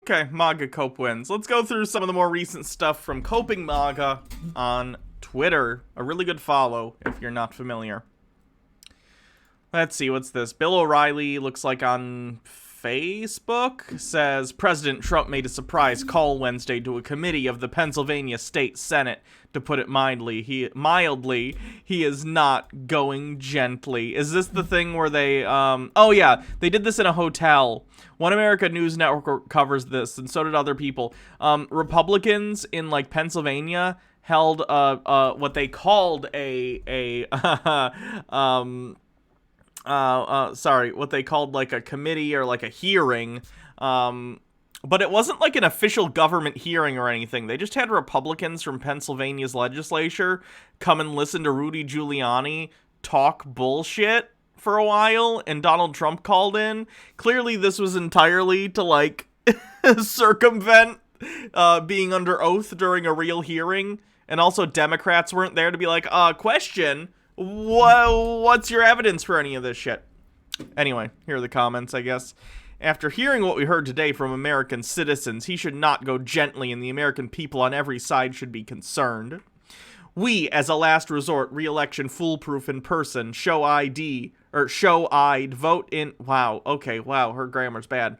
Okay, MAGA cope wins. Let's go through some of the more recent stuff from Coping MAGA on Twitter. A really good follow if you're not familiar. Let's see, what's this? Bill O'Reilly, looks like on Facebook, says President Trump made a surprise call Wednesday to a committee of the Pennsylvania State Senate. To put it mildly, he is not going gently. Is this the thing where they, oh yeah, they did this in a hotel. One America News Network covers this, and so did other people. Republicans in, like, Pennsylvania held, what they called what they called, like, a committee or, like, a hearing, but it wasn't, like, an official government hearing or anything. They just had Republicans from Pennsylvania's legislature come and listen to Rudy Giuliani talk bullshit for a while, and Donald Trump called in. Clearly, this was entirely to, like, circumvent being under oath during a real hearing, and also Democrats weren't there to be like, question... what's your evidence for any of this shit? Anyway, here are the comments, I guess. After hearing what we heard today from American citizens, he should not go gently, and the American people on every side should be concerned. We, as a last resort, re-election foolproof in person, show-eyed, vote in... Wow, okay, wow, her grammar's bad.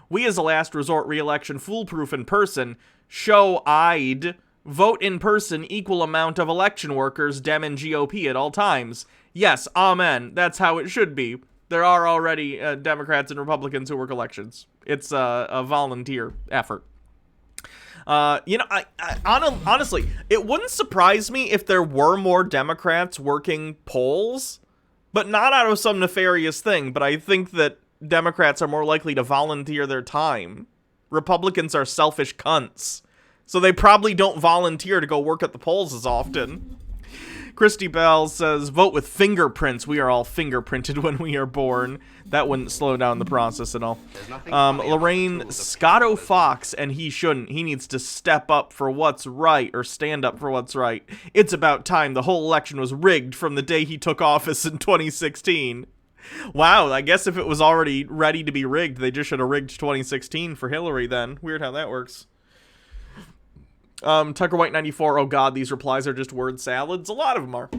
We, as a last resort, re-election foolproof in person, show-eyed... vote in person, equal amount of election workers, Dem and GOP at all times. Yes, amen. That's how it should be. There are already Democrats and Republicans who work elections. It's a volunteer effort. Honestly, it wouldn't surprise me if there were more Democrats working polls, but not out of some nefarious thing. But I think that Democrats are more likely to volunteer their time. Republicans are selfish cunts. So they probably don't volunteer to go work at the polls as often. Christy Bell says, vote with fingerprints. We are all fingerprinted when we are born. That wouldn't slow down the process at all. Lorraine, Scotto Fox, and he shouldn't. He needs to step up for what's right, or stand up for what's right. It's about time. The whole election was rigged from the day he took office in 2016. Wow, I guess if it was already ready to be rigged, they just should have rigged 2016 for Hillary then. Weird how that works. Tucker White 94, oh god, these replies are just word salads. A lot of them are.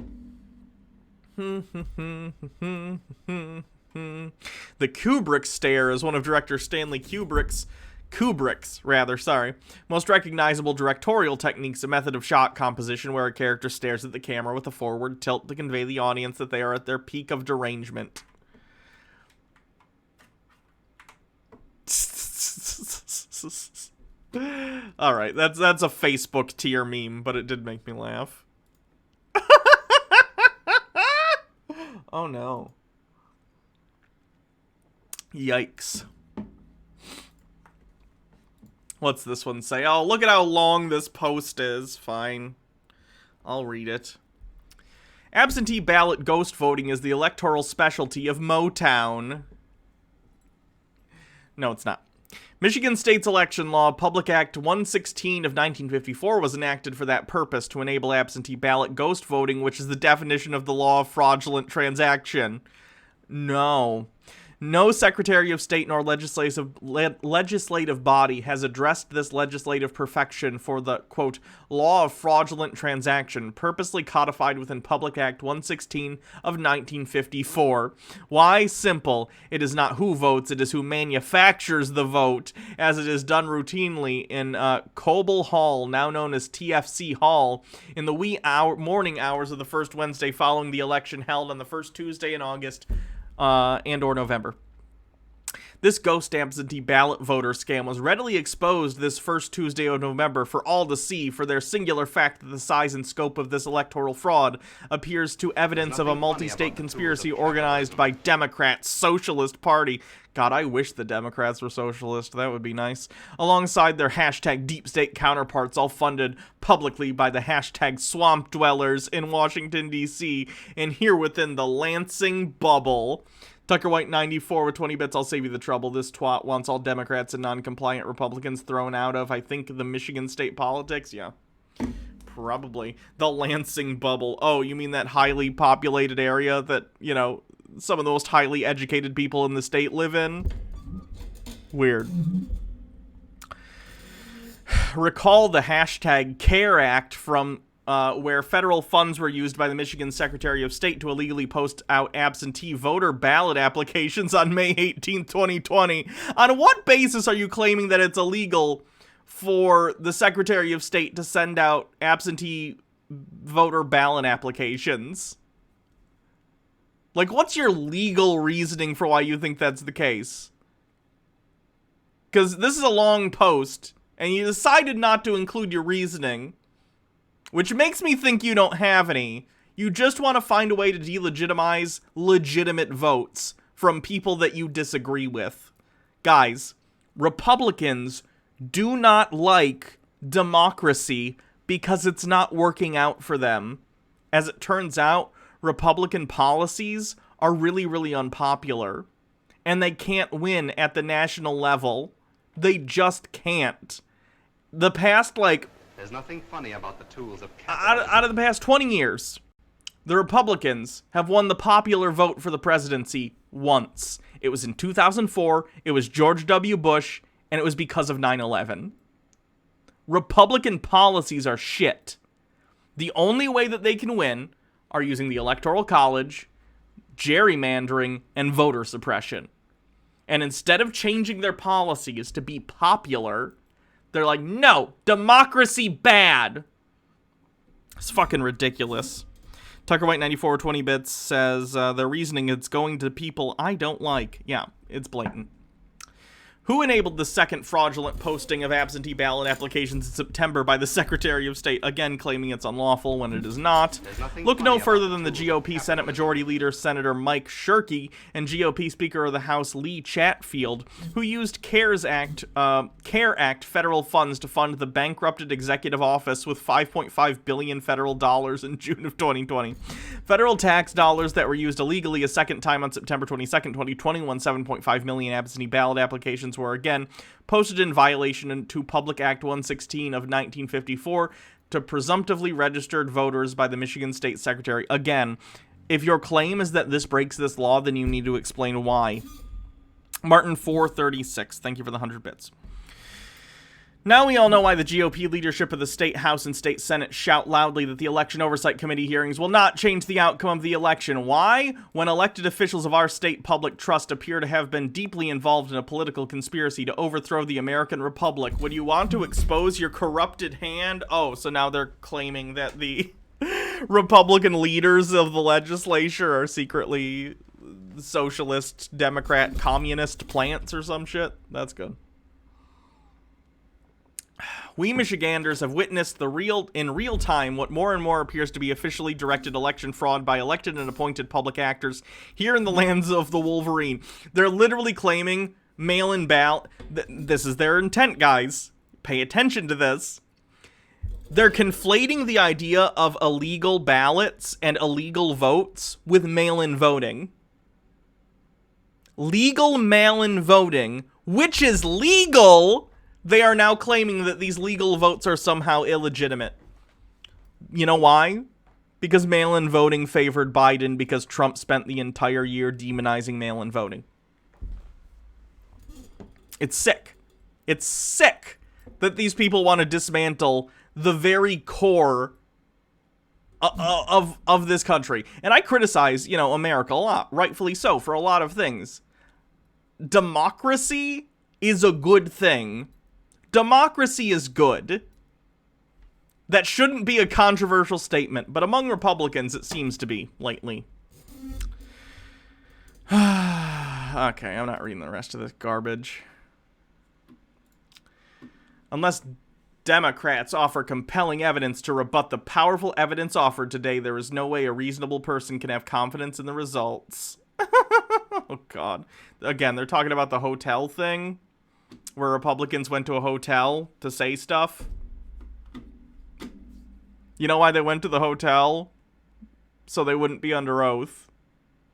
The Kubrick stare is one of director Stanley Kubrick's most recognizable directorial techniques, a method of shot composition where a character stares at the camera with a forward tilt to convey the audience that they are at their peak of derangement. Alright, that's a Facebook tier meme, but it did make me laugh. Oh no. Yikes. What's this one say? Oh, look at how long this post is. Fine. I'll read it. Absentee ballot ghost voting is the electoral specialty of Motown. No, it's not. Michigan State's election law, Public Act 116 of 1954, was enacted for that purpose, to enable absentee ballot ghost voting, which is the definition of the law of fraudulent transaction. No. No Secretary of State nor legislative body has addressed this legislative perfection for the, quote, law of fraudulent transaction, purposely codified within Public Act 116 of 1954. Why? Simple. It is not who votes, it is who manufactures the vote, as it is done routinely in Coble Hall, now known as TFC Hall, in the wee morning hours of the first Wednesday following the election held on the first Tuesday in August and or November. This ghost absentee ballot voter scam was readily exposed this first Tuesday of November for all to see, for their singular fact that the size and scope of this electoral fraud appears to evidence of a multi-state conspiracy organized by Democrats, Socialist Party. God, I wish the Democrats were socialist. That would be nice. Alongside their hashtag deep state counterparts, all funded publicly by the hashtag swamp dwellers in Washington, D.C., and here within the Lansing bubble. Tucker White 94 with 20 bits. I'll save you the trouble. This twat wants all Democrats and non-compliant Republicans thrown out of, I think, the Michigan state politics. Yeah, probably. The Lansing bubble. Oh, you mean that highly populated area that, you know, some of the most highly educated people in the state live in? Weird. recall the hashtag CARE Act from where federal funds were used by the Michigan Secretary of State to illegally post out absentee voter ballot applications on May 18, 2020. On what basis are you claiming that it's illegal for the Secretary of State to send out absentee voter ballot applications? Like, what's your legal reasoning for why you think that's the case? Because this is a long post, and you decided not to include your reasoning, which makes me think you don't have any. You just want to find a way to delegitimize legitimate votes from people that you disagree with. Guys, Republicans do not like democracy because it's not working out for them. As it turns out, Republican policies are really, really unpopular, and they can't win at the national level. They just can't. The past, There's nothing funny about the tools of out of the past 20 years, the Republicans have won the popular vote for the presidency once. It was in 2004, it was George W. Bush, and it was because of 9/11. Republican policies are shit. The only way that they can win are using the Electoral College, gerrymandering, and voter suppression. And instead of changing their policies to be popular, they're like, no, democracy bad. It's fucking ridiculous. Tucker White 94 20 bits says their reasoning is going to people I don't like. Yeah, it's blatant. Who enabled the second fraudulent posting of absentee ballot applications in September by the Secretary of State, again claiming it's unlawful when it is not? Look no further than the GOP Senate Majority Leader Senator Mike Shirkey and GOP Speaker of the House Lee Chatfield, who used CARE Act federal funds to fund the bankrupted executive office with $5.5 billion federal dollars in June of 2020. Federal tax dollars that were used illegally a second time on September 22nd, 2020, when 7.5 million absentee ballot applications were again posted in violation to Public Act 116 of 1954 to presumptively registered voters by the Michigan State Secretary. Again, if your claim is that this breaks this law, then you need to explain why. Martin 436, thank you for the 100 bits. Now we all know why the GOP leadership of the State House and State Senate shout loudly that the Election Oversight Committee hearings will not change the outcome of the election. Why? When elected officials of our state public trust appear to have been deeply involved in a political conspiracy to overthrow the American Republic. Would you want to expose your corrupted hand? Oh, so now they're claiming that the Republican leaders of the legislature are secretly socialist, Democrat, communist plants or some shit? That's good. We Michiganders have witnessed in real time what more and more appears to be officially directed election fraud by elected and appointed public actors here in the lands of the Wolverine. They're literally claiming mail-in ballot. This is their intent, guys. Pay attention to this. They're conflating the idea of illegal ballots and illegal votes with mail-in voting. Legal mail-in voting, which is legal. They are now claiming that these legal votes are somehow illegitimate. You know why? Because mail-in voting favored Biden because Trump spent the entire year demonizing mail-in voting. It's sick. It's sick that these people want to dismantle the very core of this country. And I criticize, America a lot, rightfully so, for a lot of things. Democracy is a good thing. Democracy is good. That shouldn't be a controversial statement, but among Republicans it seems to be lately. Okay, I'm not reading the rest of this garbage. Unless Democrats offer compelling evidence to rebut the powerful evidence offered today, there is no way a reasonable person can have confidence in the results. Oh, God. Again, they're talking about the hotel thing, where Republicans went to a hotel to say stuff. You know why they went to the hotel? So they wouldn't be under oath.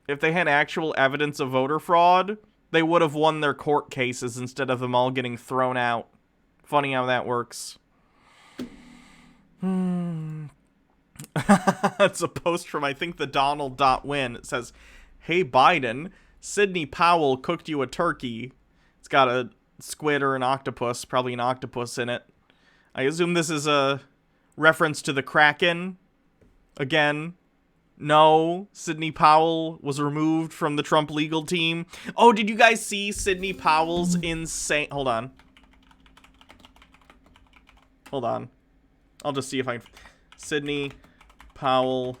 If they had actual evidence of voter fraud, they would have won their court cases instead of them all getting thrown out. Funny how that works. It's a post from, I think, the Donald.win. It says, "Hey Biden, Sidney Powell cooked you a turkey." It's got a squid or an octopus, probably an octopus in it. I assume this is a reference to the Kraken. Again, no, Sidney Powell was removed from the Trump legal team. Oh, did you guys see Sidney Powell's insane... Hold on. Hold on. I'll just see if I... Sidney Powell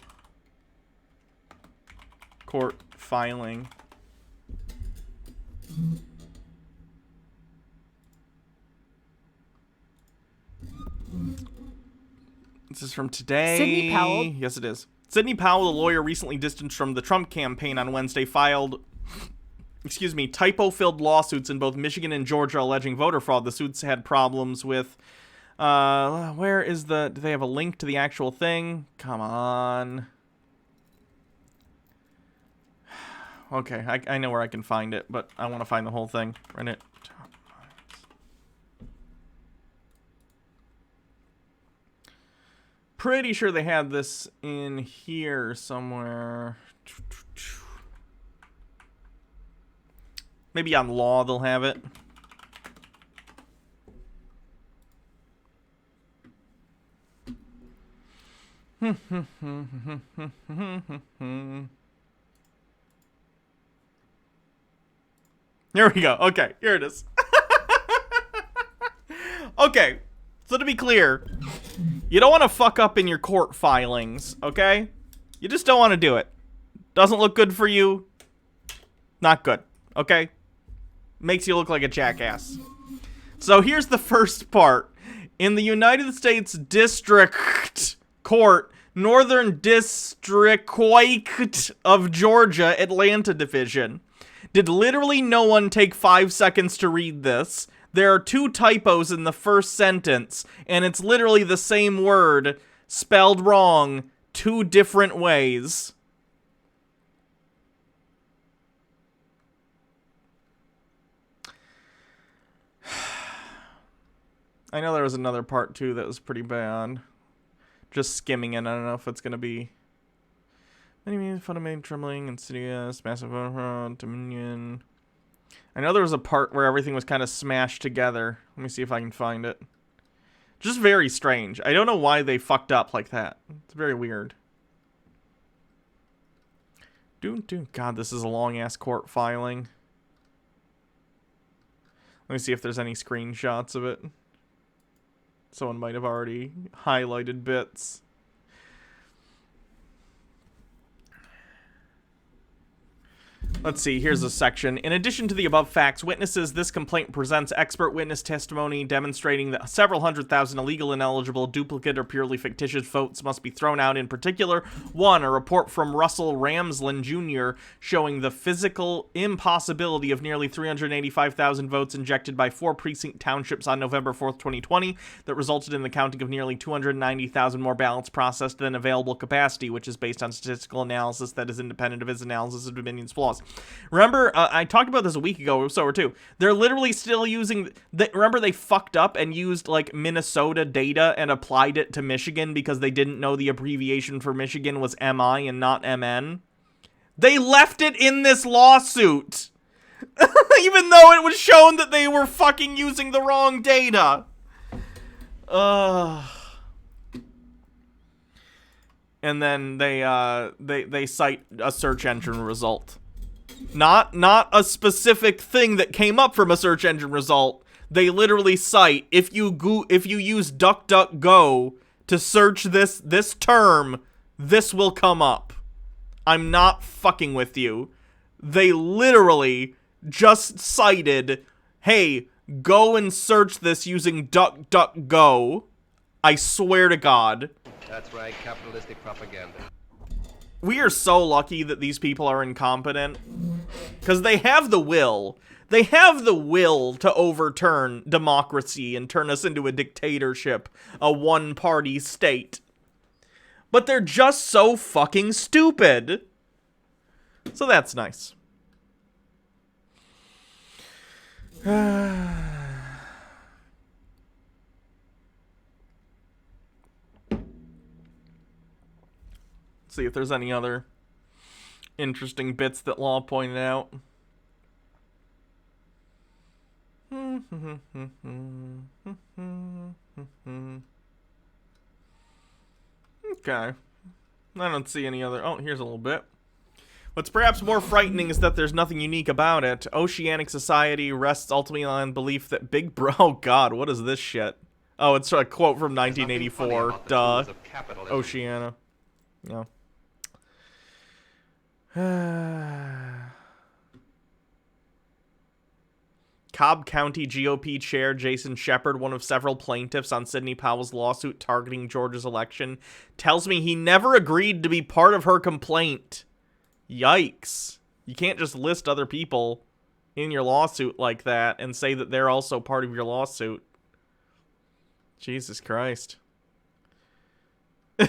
court filing. This is from today. Sidney Powell? Yes, it is. Sidney Powell, a lawyer recently distanced from the Trump campaign on Wednesday, filed, typo-filled lawsuits in both Michigan and Georgia alleging voter fraud. The suits had problems with, where is do they have a link to the actual thing? Come on. Okay, I know where I can find it, but I want to find the whole thing. Run it. Pretty sure they had this in here somewhere. Maybe on law they'll have it. Here we go. Okay, here it is. Okay, so to be clear, you don't want to fuck up in your court filings, okay? You just don't want to do it. Doesn't look good for you. Not good, okay? Makes you look like a jackass. So here's the first part. In the United States District Court, Northern District of Georgia, Atlanta Division. Did literally no one take 5 seconds to read this? There are 2 typos in the first sentence, and it's literally the same word, spelled wrong, 2 different ways. I know there was another part, too, that was pretty bad. Just skimming it, I don't know if it's gonna be... Many means fundamental trembling, insidious, massive dominion. I know there was a part where everything was kind of smashed together. Let me see if I can find it. Just very strange. I don't know why they fucked up like that. It's very weird. God, this is a long-ass court filing. Let me see if there's any screenshots of it. Someone might have already highlighted bits. Let's see, here's a section. In addition to the above facts, witnesses, this complaint presents expert witness testimony demonstrating that several 100,000 illegal, ineligible, duplicate, or purely fictitious votes must be thrown out. In particular, 1, a report from Russell Ramsland Jr. showing the physical impossibility of nearly 385,000 votes injected by 4 precinct townships on November 4th, 2020 that resulted in the counting of nearly 290,000 more ballots processed than available capacity, which is based on statistical analysis that is independent of his analysis of Dominion's flaws. Remember, I talked about this a week ago, or two. They're literally still using... remember they fucked up and used, like, Minnesota data and applied it to Michigan because they didn't know the abbreviation for Michigan was MI and not MN? They left it in this lawsuit! Even though it was shown that they were fucking using the wrong data! And then they cite a search engine result. Not a specific thing that came up from a search engine result. They literally cite, if you use DuckDuckGo to search this term, this will come up. I'm not fucking with you. They literally just cited, hey, go and search this using DuckDuckGo. I swear to God. That's right, capitalistic propaganda. We are so lucky that these people are incompetent. Because they have the will. They have the will to overturn democracy and turn us into a dictatorship, a one-party state. But they're just so fucking stupid. So that's nice. See if there's any other interesting bits that Law pointed out. Okay. I don't see any other... Oh, here's a little bit. What's perhaps more frightening is that there's nothing unique about it. Oceanic society rests ultimately on belief that Big Bro... Oh, God, what is this shit? Oh, it's a quote from 1984. Duh. Oceania. No. Cobb County GOP Chair Jason Shepard, one of several plaintiffs on Sidney Powell's lawsuit targeting Georgia's election, tells me he never agreed to be part of her complaint. Yikes. You can't just list other people in your lawsuit like that and say that they're also part of your lawsuit. Jesus Christ. I'll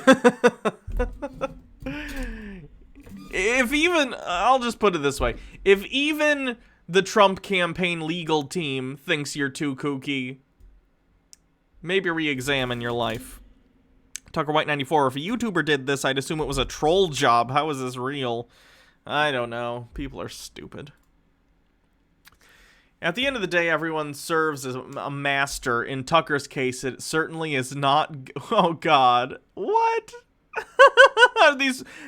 just put it this way. If even the Trump campaign legal team thinks you're too kooky, maybe re-examine your life. Tucker White 94, if a YouTuber did this, I'd assume it was a troll job. How is this real? I don't know. People are stupid. At the end of the day, everyone serves as a master. In Tucker's case, it certainly is not... Oh, God. What?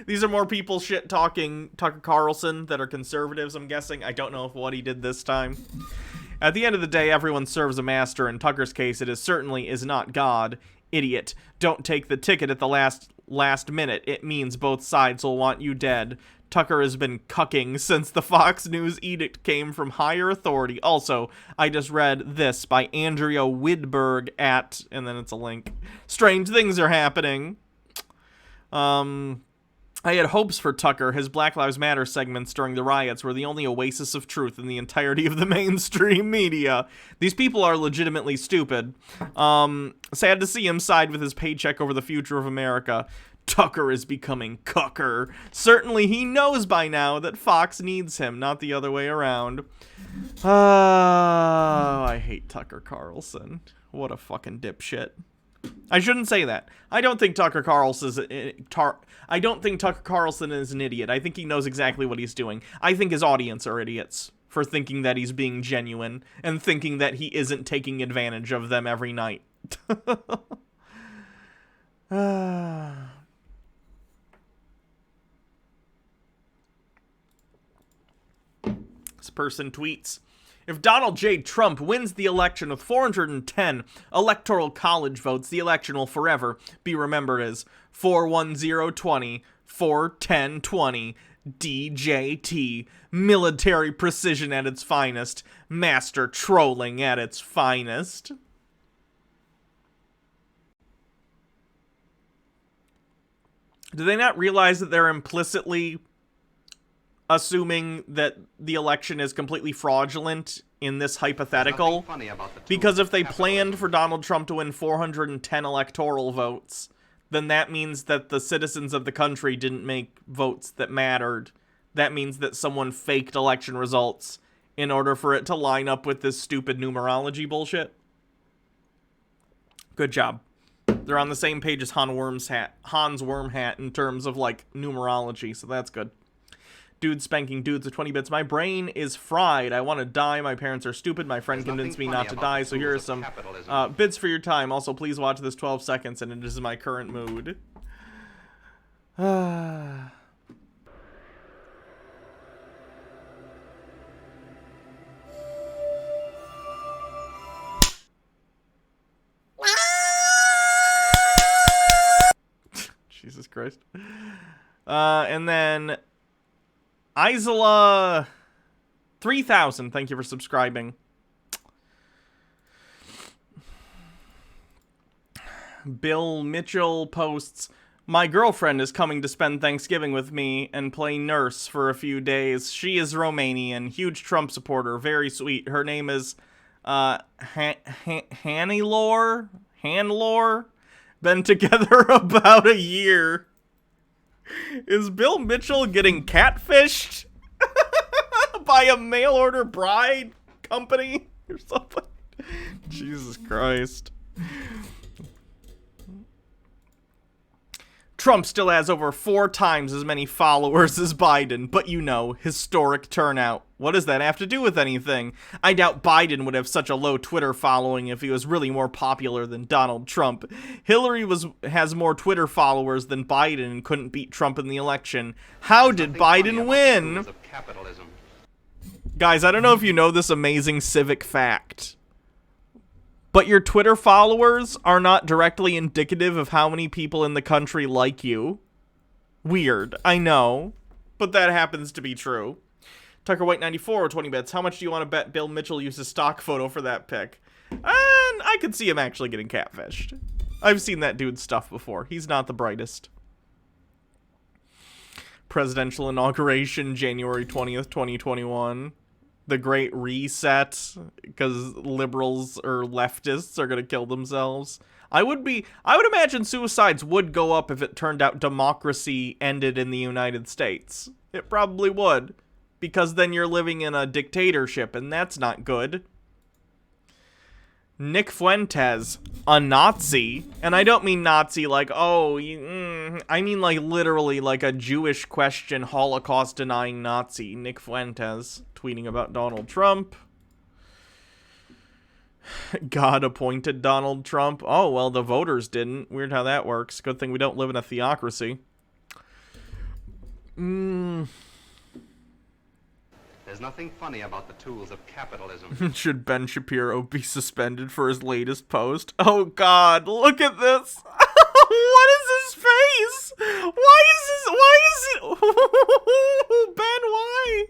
These are more people shit-talking Tucker Carlson that are conservatives, I'm guessing. I don't know what he did this time. At the end of the day, everyone serves a master. In Tucker's case, it certainly is not God. Idiot. Don't take the ticket at the last minute. It means both sides will want you dead. Tucker has been cucking since the Fox News edict came from higher authority. Also, I just read this by Andrea Widberg at, and then it's a link. Strange things are happening. I had hopes for Tucker. His Black Lives Matter segments during the riots were the only oasis of truth in the entirety of the mainstream media. These people are legitimately stupid. Sad to see him side with his paycheck over the future of America. Tucker is becoming cucker. Certainly he knows by now that Fox needs him, not the other way around. Oh, I hate Tucker Carlson. What a fucking dipshit. I shouldn't say that. I don't think Tucker Carlson is an idiot. I think he knows exactly what he's doing. I think his audience are idiots for thinking that he's being genuine and thinking that he isn't taking advantage of them every night. This person tweets, if Donald J. Trump wins the election with 410 electoral college votes, the election will forever be remembered as 41020, 41020, DJT, military precision at its finest, master trolling at its finest. Do they not realize that they're implicitly assuming that the election is completely fraudulent in this hypothetical? Because if they planned for Donald Trump to win 410 electoral votes, then that means that the citizens of the country didn't make votes that mattered. That means that someone faked election results in order for it to line up with this stupid numerology bullshit. Good job. They're on the same page as Hans Wormhat in terms of, like, numerology, so that's good. Dude spanking dudes with 20 bits. My brain is fried. I want to die. My parents are stupid. My friend convinced me not to die. So here are some bits for your time. Also, please watch this 12 seconds, and it is my current mood. Jesus Christ. And then Isola 3000, thank you for subscribing. Bill Mitchell posts, my girlfriend is coming to spend Thanksgiving with me and play nurse for a few days. She is Romanian, huge Trump supporter, very sweet. Her name is Hannelore. Been together about a year. Is Bill Mitchell getting catfished by a mail order bride company or something? Jesus Christ. Trump still has over 4 times as many followers as Biden, but you know, historic turnout. What does that have to do with anything? I doubt Biden would have such a low Twitter following if he was really more popular than Donald Trump. Hillary has more Twitter followers than Biden and couldn't beat Trump in the election. How did Biden win? Guys, I don't know if you know this amazing civic fact, but your Twitter followers are not directly indicative of how many people in the country like you. Weird, I know, but that happens to be true. Tucker White 94, 20 bets. How much do you want to bet Bill Mitchell used a stock photo for that pic? And I could see him actually getting catfished. I've seen that dude's stuff before. He's not the brightest. Presidential inauguration, January 20th, 2021. The Great Reset, because liberals or leftists are going to kill themselves. I would imagine suicides would go up if it turned out democracy ended in the United States. It probably would, because then you're living in a dictatorship, and that's not good. Nick Fuentes, a Nazi, and I don't mean Nazi like, oh, I mean like literally like a Jewish question Holocaust denying Nazi. Nick Fuentes tweeting about Donald Trump. God appointed Donald Trump. Oh, well, the voters didn't. Weird how that works. Good thing we don't live in a theocracy. There's nothing funny about the tools of capitalism. Should Ben Shapiro be suspended for his latest post? Oh, God, look at this. What is his face? Why is it? Ben, why?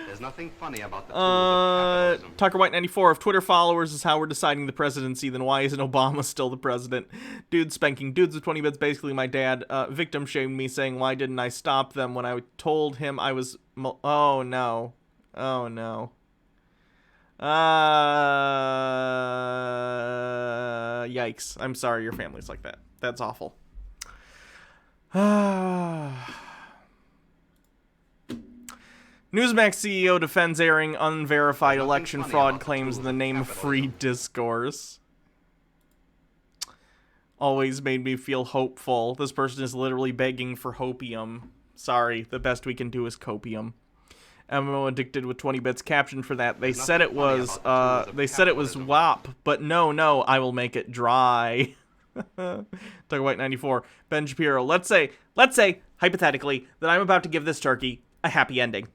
There's nothing funny about the tools of capitalism. Tucker White 94, if Twitter followers is how we're deciding the presidency, then why isn't Obama still the president? Dude spanking dudes with 20 bits, basically my dad. Victim shamed me saying, why didn't I stop them when I told him I was... Oh, no. Oh, no. Yikes. I'm sorry your family's like that. That's awful. Newsmax CEO defends airing unverified election fraud claims in the name of free discourse. Always made me feel hopeful. This person is literally begging for hopium. Sorry, the best we can do is copium. MMO addicted with 20 bits caption for that. They said it was WAP, but no, I will make it dry. Tucker White 94. Ben Shapiro. Let's say, hypothetically, that I'm about to give this turkey a happy ending.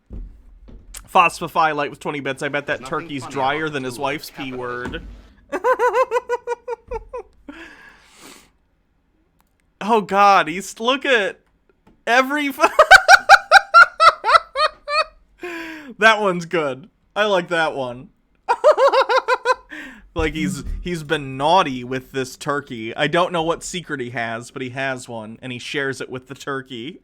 Phosphify Light with 20 bits. I bet that turkey's drier than his wife's P word. Oh God, look at every... That one's good. I like that one. Like he's been naughty with this turkey. I don't know what secret he has, but he has one, and he shares it with the turkey.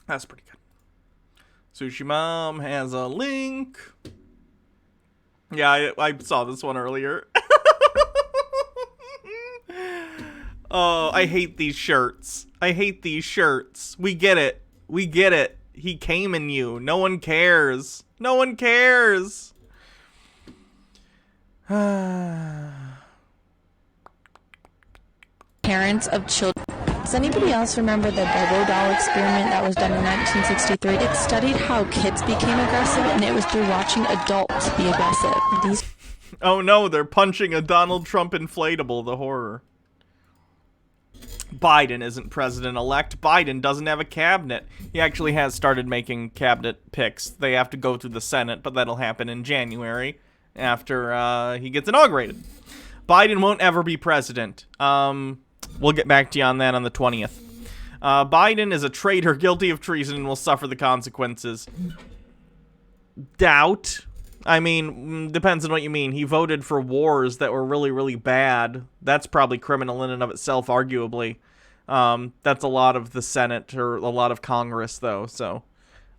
That's pretty good. Sushi Mom has a link. Yeah, I saw this one earlier. Oh, I hate these shirts. I hate these shirts. We get it. We get it. He came in you. No one cares. No one cares. Parents of children. Does anybody else remember the Bobo doll experiment that was done in 1963? It studied how kids became aggressive, and it was through watching adults be aggressive. Oh no, they're punching a Donald Trump inflatable, the horror. Biden isn't president-elect. Biden doesn't have a cabinet. He actually has started making cabinet picks. They have to go through the Senate, but that'll happen in January after he gets inaugurated. Biden won't ever be president. We'll get back to you on that on the 20th. Biden is a traitor guilty of treason and will suffer the consequences. Doubt. I mean, depends on what you mean. He voted for wars that were really, really bad. That's probably criminal in and of itself, arguably. That's a lot of the Senate or a lot of Congress, though, so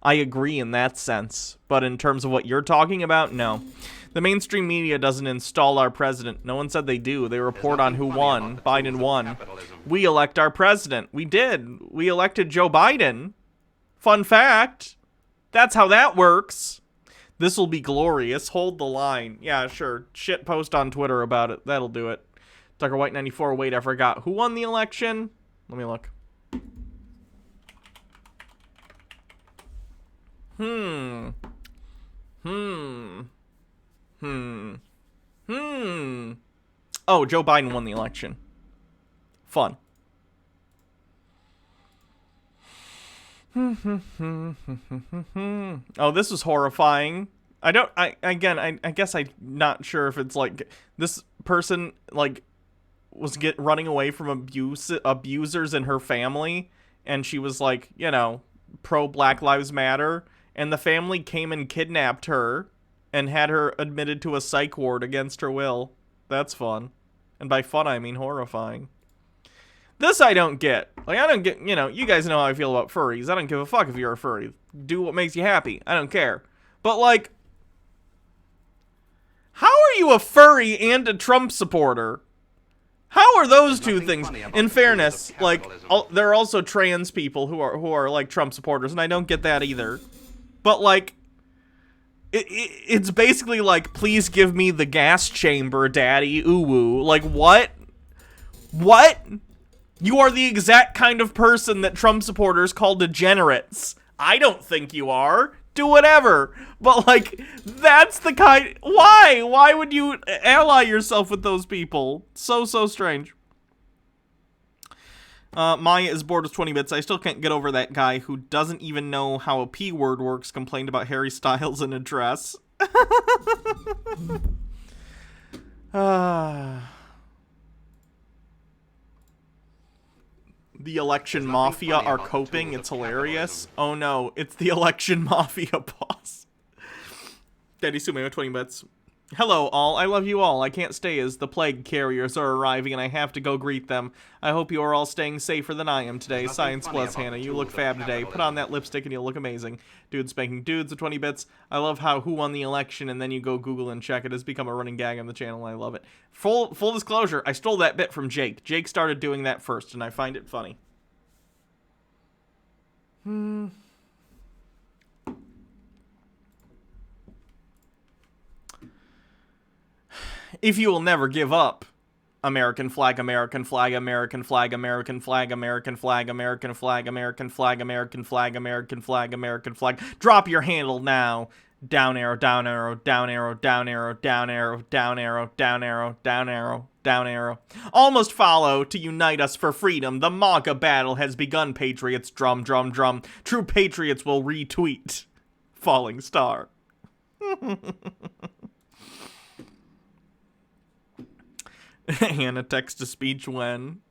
I agree in that sense. But in terms of what you're talking about, no. The mainstream media doesn't install our president. No one said they do. They report on who won. Biden won. We elect our president. We did. We elected Joe Biden. Fun fact. That's how that works. This'll be glorious. Hold the line. Yeah, sure. Shit post on Twitter about it. That'll do it. Tucker White 94. Wait, I forgot. Who won the election? Let me look. Oh, Joe Biden won the election. Fun. Oh, this was horrifying. I guess I'm not sure if it's like this person like was running away from abusers in her family, and she was like, you know, pro Black Lives Matter, and the family came and kidnapped her and had her admitted to a psych ward against her will. That's fun. And by fun, I mean horrifying. This I don't get. Like, I don't get, you know, you guys know how I feel about furries. I don't give a fuck if you're a furry. Do what makes you happy. I don't care. But, like, how are you a furry and a Trump supporter? How are those two things? In fairness, like, there are also trans people who are like Trump supporters, and I don't get that either. But, like, it's basically like, please give me the gas chamber, daddy, ooh-woo. Like, what? What? You are the exact kind of person that Trump supporters call degenerates. I don't think you are. Do whatever. But, like, that's the kind... Why? Why would you ally yourself with those people? So strange. Maya is bored with 20 bits. I still can't get over that guy who doesn't even know how a P word works complained about Harry Styles in a dress. The election mafia are coping. It's hilarious. Oh no, it's the election mafia boss. Daddy Sume with 20 bits. Hello all, I love you all. I can't stay as the plague carriers are arriving and I have to go greet them. I hope you are all staying safer than I am today. Science Plus, Hannah. You look fab today. Put on that lipstick and you'll look amazing. Dude spanking dudes with 20 bits. I love how who won the election and then you go Google and check. It has become a running gag on the channel. I love it. Full disclosure, I stole that bit from Jake. Jake started doing that first and I find it funny. If you will never give up, American flag, American flag, American flag, American flag, American flag, American flag, American flag, American flag, American flag, American flag. Drop your handle now. Down arrow, down arrow, down arrow, down arrow, down arrow, down arrow, down arrow, down arrow, down arrow. Almost follow to unite us for freedom. The MAGA battle has begun, patriots. Drum, drum, drum. True patriots will retweet. Falling star. Hannah text-to-speech when.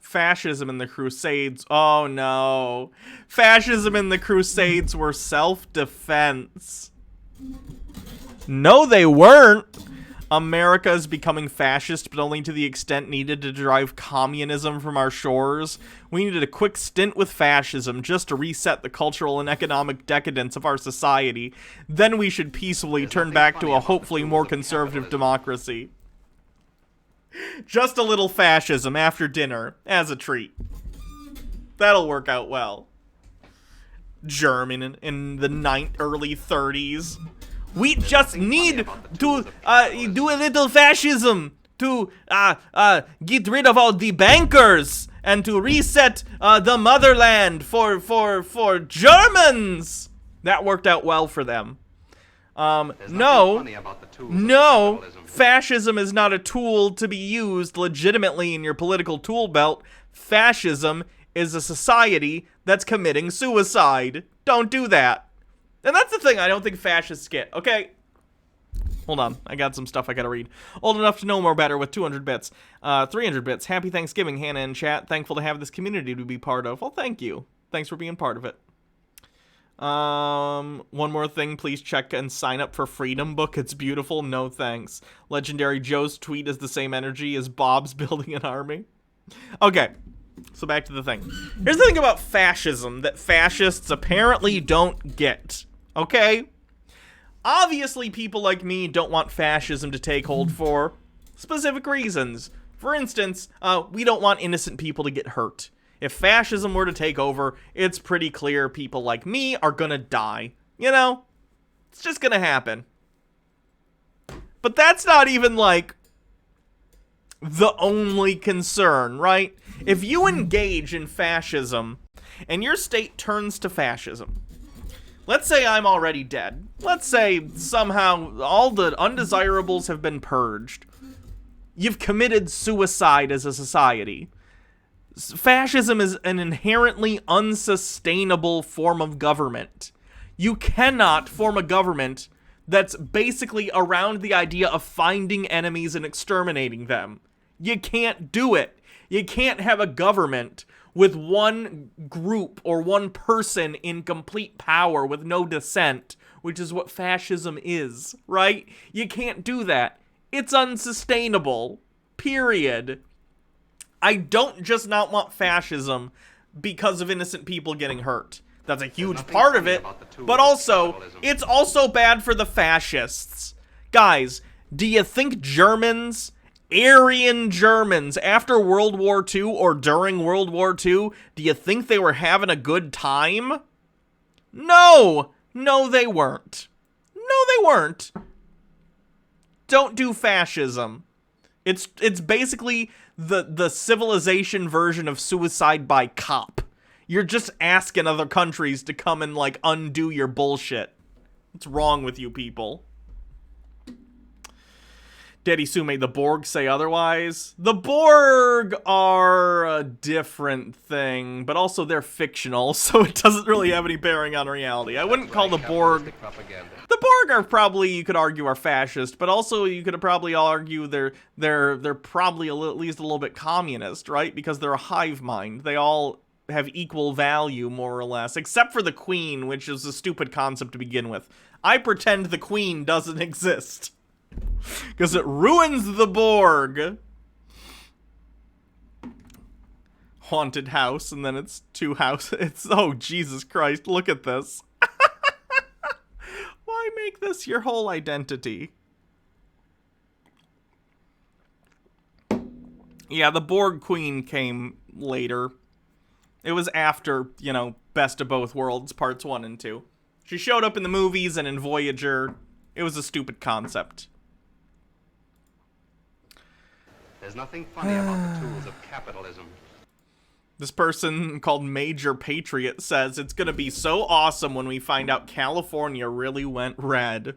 Fascism in the Crusades. Oh no. Fascism in the Crusades were self-defense. No, they weren't. America is becoming fascist, but only to the extent needed to drive communism from our shores. We needed a quick stint with fascism just to reset the cultural and economic decadence of our society. Then we should peacefully turn back to a hopefully more conservative democracy. Just a little fascism after dinner, as a treat. That'll work out well. German in the early 30s. We just need to do a little fascism to get rid of all the bankers and to reset the motherland for Germans. That worked out well for them. No, fascism is not a tool to be used legitimately in your political tool belt. Fascism is a society that's committing suicide. Don't do that. And that's the thing I don't think fascists get, okay? Hold on, I got some stuff I gotta read. Old enough to know more better with 200 bits. 300 bits. Happy Thanksgiving, Hannah in chat. Thankful to have this community to be part of. Well, thank you. Thanks for being part of it. One more thing, please check and sign up for Freedom Book. It's beautiful. No thanks. Legendary Joe's tweet is the same energy as Bob's building an army. Okay. So back to the thing. Here's the thing about fascism that fascists apparently don't get. Okay? Obviously, people like me don't want fascism to take hold for specific reasons. For instance, we don't want innocent people to get hurt. If fascism were to take over, it's pretty clear people like me are gonna die. You know? It's just gonna happen. But that's not even, like, the only concern, right? If you engage in fascism, and your state turns to fascism, let's say I'm already dead. Let's say somehow all the undesirables have been purged. You've committed suicide as a society. Fascism is an inherently unsustainable form of government. You cannot form a government that's basically around the idea of finding enemies and exterminating them. You can't do it. You can't have a government with one group or one person in complete power with no dissent, which is what fascism is, right? You can't do that. It's unsustainable. Period. I don't just not want fascism because of innocent people getting hurt. That's a huge part of it, but also, it's also bad for the fascists. Guys, do you think Germans, Aryan Germans, after World War II or during World War II, do you think they were having a good time? No! No, they weren't. No, they weren't. Don't do fascism. It's basically the civilization version of suicide by cop. You're just asking other countries to come and, like, undo your bullshit. What's wrong with you people? Daddy Sue made the Borg say otherwise. The Borg are a different thing, but also they're fictional, so it doesn't really have any bearing on reality. I wouldn't call the Borg... The Borg are probably, you could argue, are fascist, but also you could probably argue they're probably at least a little bit communist, right? Because they're a hive mind. They all have equal value, more or less, except for the Queen, which is a stupid concept to begin with. I pretend the Queen doesn't exist. Because it ruins the Borg. Haunted house, and then it's two houses. It's, oh, Jesus Christ, look at this. Why make this your whole identity? Yeah, the Borg Queen came later. It was after, you know, Best of Both Worlds, parts 1 and 2. She showed up in the movies and in Voyager. It was a stupid concept. There's nothing funny about the tools of capitalism. This person called Major Patriot says it's gonna be so awesome when we find out California really went red.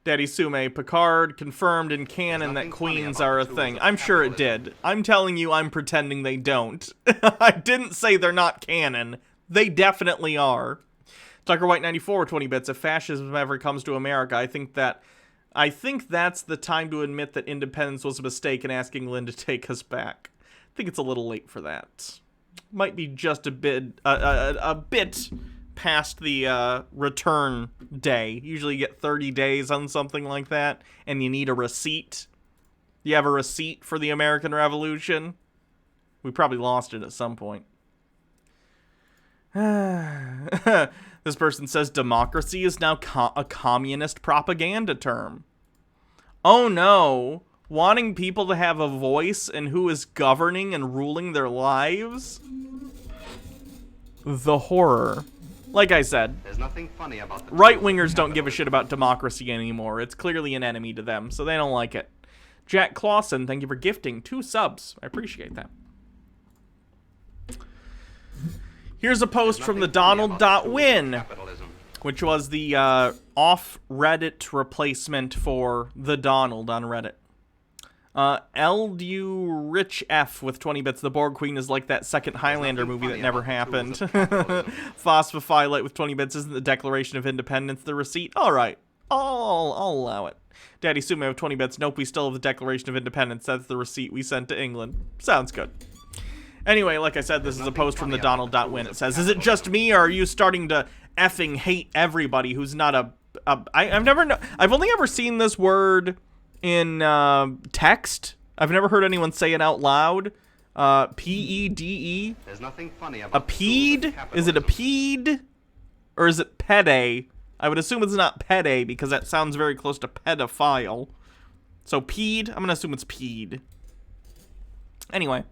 Daddy Sume, Picard confirmed in canon that queens are a thing. I'm sure it did. I'm telling you, I'm pretending they don't. I didn't say they're not canon. They definitely are. Tucker White 94, 20 bits. If fascism ever comes to America, I think that's the time to admit that independence was a mistake and ask England to take us back. I think it's a little late for that. Might be just a bit past the return day. Usually you get 30 days on something like that, and you need a receipt. You have a receipt for the American Revolution? We probably lost it at some point. This person says democracy is now a communist propaganda term. Oh no. Wanting people to have a voice in who is governing and ruling their lives? The horror. Like I said, There's nothing funny about the right-wingers don't give a shit about democracy anymore. It's clearly an enemy to them, so they don't like it. Jack Clausen, thank you for gifting 2 subs. I appreciate that. Here's a post from the Donald.win, which was the off-Reddit replacement for the Donald on Reddit. LDU Rich F with 20 bits. The Borg Queen is like that second Highlander movie that never happened. Phosphophyllite with 20 bits. Isn't the Declaration of Independence the receipt? Alright. I'll allow it. Daddy Sume with 20 bits. Nope, we still have the Declaration of Independence. That's the receipt we sent to England. Sounds good. Anyway, like I said, this is a post from the Donald.win. It says, is it just me, or are you starting to effing hate everybody who's not I've only ever seen this word in text. I've never heard anyone say it out loud. P-E-D-E. There's nothing funny A about peed? Is it a peed? Or is it pede? I would assume it's not pede because that sounds very close to pedophile. So peed? I'm gonna assume it's peed. Anyway.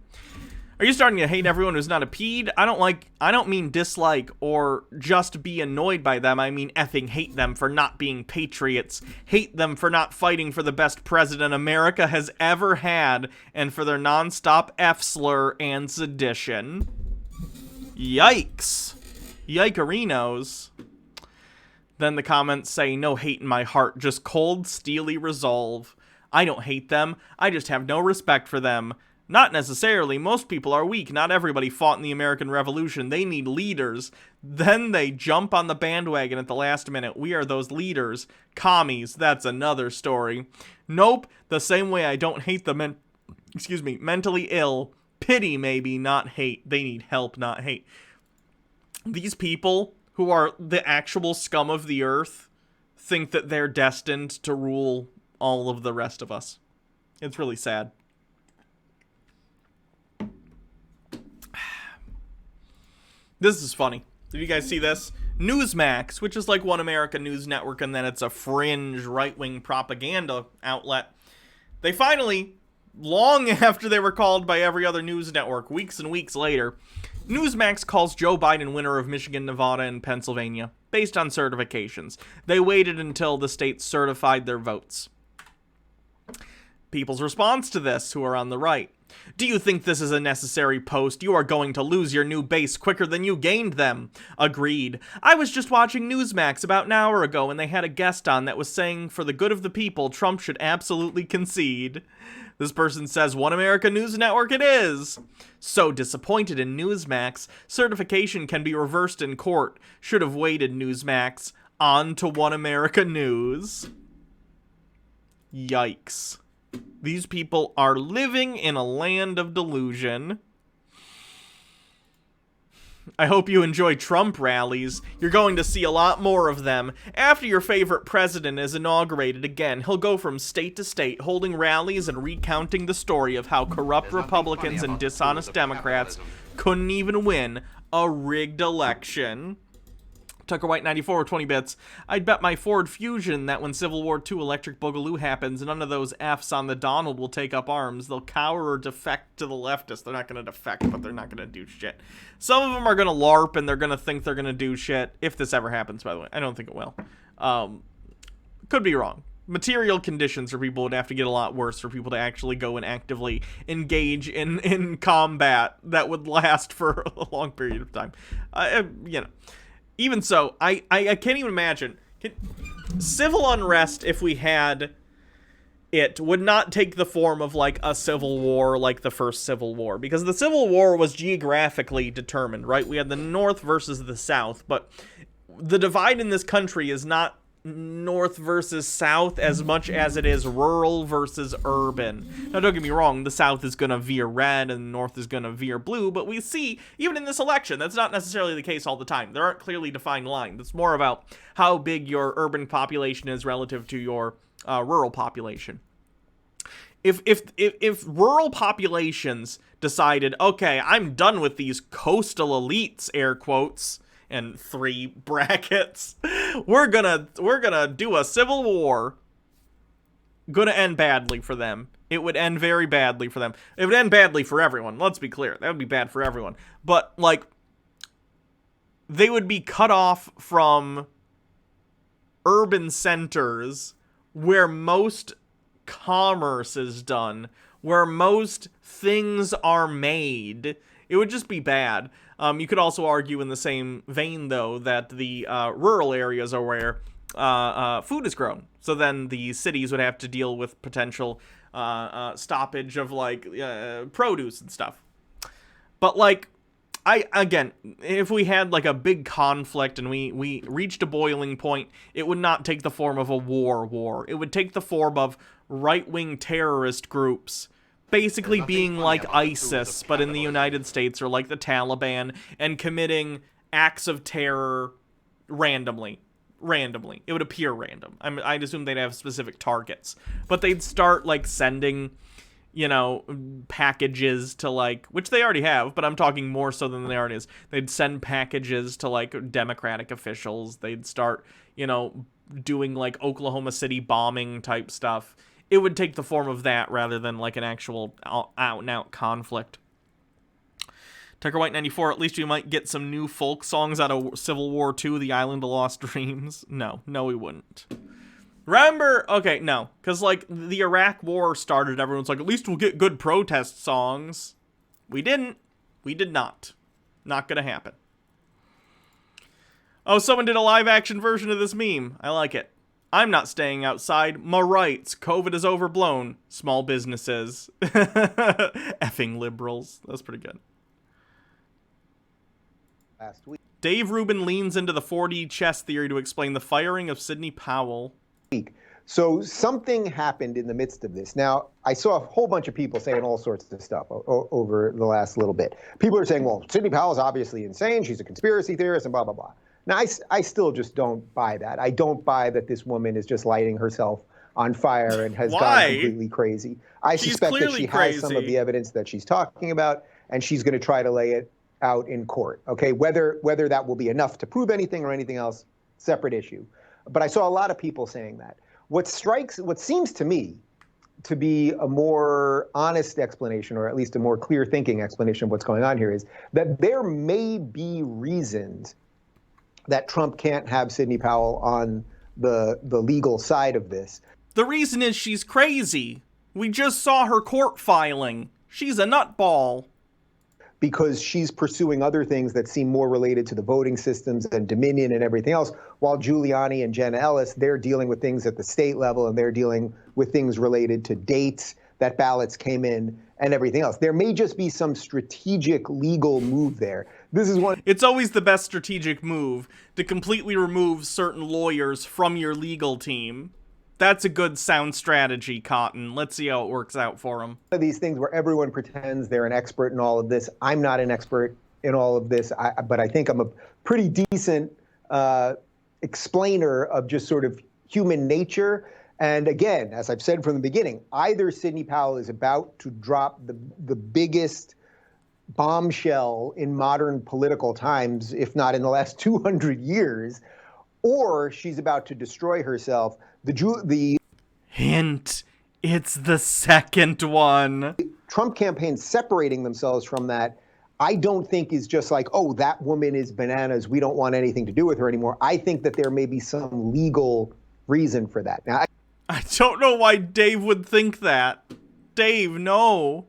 Are you starting to hate everyone who's not a pede? I don't mean dislike or just be annoyed by them. I mean effing hate them for not being patriots. Hate them for not fighting for the best president America has ever had and for their nonstop F-slur and sedition. Yikes. Yikerinos. Then the comments say, no hate in my heart, just cold, steely resolve. I don't hate them. I just have no respect for them. Not necessarily. Most people are weak. Not everybody fought in the American Revolution. They need leaders. Then they jump on the bandwagon at the last minute. We are those leaders. Commies. That's another story. Nope. The same way I don't hate the mentally ill. Pity, maybe, not hate. They need help, not hate. These people who are the actual scum of the earth think that they're destined to rule all of the rest of us. It's really sad. This is funny. Did you guys see this? Newsmax, which is like One America News Network, and then it's a fringe right-wing propaganda outlet. They finally, long after they were called by every other news network, weeks and weeks later, Newsmax calls Joe Biden winner of Michigan, Nevada, and Pennsylvania, based on certifications. They waited until the states certified their votes. People's response to this, who are on the right. Do you think this is a necessary post? You are going to lose your new base quicker than you gained them. Agreed. I was just watching Newsmax about an hour ago and they had a guest on that was saying for the good of the people, Trump should absolutely concede. This person says, One America News Network it is. So disappointed in Newsmax. Certification can be reversed in court. Should have waited, Newsmax. On to One America News. Yikes. These people are living in a land of delusion. I hope you enjoy Trump rallies. You're going to see a lot more of them. After your favorite president is inaugurated again, he'll go from state to state, holding rallies and recounting the story of how corrupt Republicans and dishonest Democrats couldn't even win a rigged election. Tucker White 94 with 20 bits. I'd bet my Ford Fusion that when Civil War II Electric Boogaloo happens, none of those Fs on the Donald will take up arms. They'll cower or defect to the leftists. They're not going to defect, but they're not going to do shit. Some of them are going to LARP, and they're going to think they're going to do shit. If this ever happens, by the way. I don't think it will. Could be wrong. Material conditions for people would have to get a lot worse for people to actually go and actively engage in combat that would last for a long period of time. You know. Even so, I can't even imagine. Civil unrest, if we had it, would not take the form of, like, a civil war like the first Civil War. Because the Civil War was geographically determined, right? We had the North versus the South. But the divide in this country is not North versus South as much as it is rural versus urban. Now, don't get me wrong, the South is going to veer red and the North is going to veer blue, but we see, even in this election, that's not necessarily the case all the time. There aren't clearly defined lines. It's more about how big your urban population is relative to your rural population. If rural populations decided, okay, I'm done with these coastal elites, air quotes, and 3 brackets. We're gonna do a civil war. Gonna end badly for them. It would end very badly for them. It would end badly for everyone. Let's be clear. That would be bad for everyone. But, like, they would be cut off from urban centers where most commerce is done, where most things are made. It would just be bad. You could also argue in the same vein, though, that the rural areas are where food is grown. So then the cities would have to deal with potential stoppage of, like, produce and stuff. But, like, again, if we had, like, a big conflict and we reached a boiling point, it would not take the form of a war. It would take the form of right-wing terrorist groups basically being like ISIS, but in the United States, or like the Taliban, and committing acts of terror randomly. It would appear random. I'd assume they'd have specific targets. But they'd start, like, sending, you know, packages to, like, which they already have, but I'm talking more so than they already is. They'd send packages to, like, Democratic officials. They'd start, you know, doing, like, Oklahoma City bombing type stuff. It would take the form of that rather than, like, an actual out-and-out conflict. Tucker White 94, at least we might get some new folk songs out of Civil War II, The Island of Lost Dreams. No, we wouldn't. Remember, okay, no, because, like, the Iraq War started, everyone's like, at least we'll get good protest songs. We didn't. We did not. Not gonna happen. Oh, someone did a live-action version of this meme. I like it. I'm not staying outside. My rights. COVID is overblown. Small businesses. Effing liberals. That's pretty good. Last week. Dave Rubin leans into the 4D chess theory to explain the firing of Sidney Powell. So something happened in the midst of this. Now, I saw a whole bunch of people saying all sorts of stuff over the last little bit. People are saying, well, Sidney Powell's obviously insane. She's a conspiracy theorist and blah, blah, blah. Now, I still just don't buy that. I don't buy that this woman is just lighting herself on fire and has gone completely crazy. I suspect that she has some of the evidence that she's talking about, and she's going to try to lay it out in court. Okay, whether that will be enough to prove anything or anything else, separate issue. But I saw a lot of people saying that. What seems to me to be a more honest explanation, or at least a more clear thinking explanation of what's going on here, is that there may be reasons that Trump can't have Sidney Powell on the legal side of this. The reason is she's crazy. We just saw her court filing. She's a nutball. Because she's pursuing other things that seem more related to the voting systems and Dominion and everything else, while Giuliani and Jenna Ellis, they're dealing with things at the state level, and they're dealing with things related to dates that ballots came in and everything else. There may just be some strategic legal move there. This is one. It's always the best strategic move to completely remove certain lawyers from your legal team. That's a good sound strategy, Cotton. Let's see how it works out for him. These things where everyone pretends they're an expert in all of this. I'm not an expert in all of this, but I think I'm a pretty decent explainer of just sort of human nature. And again, as I've said from the beginning, either Sidney Powell is about to drop the biggest bombshell in modern political times, if not in the last 200 years, or she's about to destroy herself. The hint, it's the second one. Trump campaign separating themselves from that, I don't think is just like, oh, that woman is bananas, we don't want anything to do with her anymore. I think that there may be some legal reason for that. Now, I don't know why Dave would think that. Dave, no.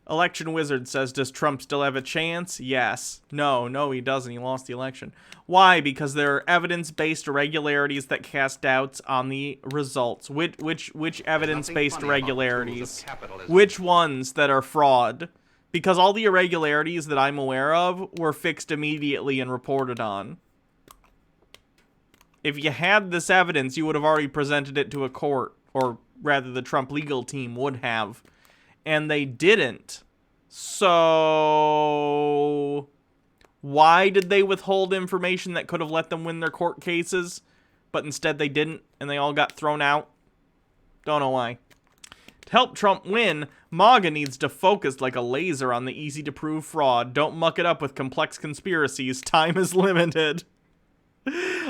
Election Wizard says, does Trump still have a chance? Yes. No, he doesn't. He lost the election. Why? Because there are evidence-based irregularities that cast doubts on the results. Which evidence-based irregularities? Which ones that are fraud? Because all the irregularities that I'm aware of were fixed immediately and reported on. If you had this evidence, you would have already presented it to a court, or rather the Trump legal team would have. And they didn't. So why did they withhold information that could have let them win their court cases, but instead they didn't, and they all got thrown out? Don't know why. To help Trump win, MAGA needs to focus like a laser on the easy-to-prove fraud. Don't muck it up with complex conspiracies. Time is limited.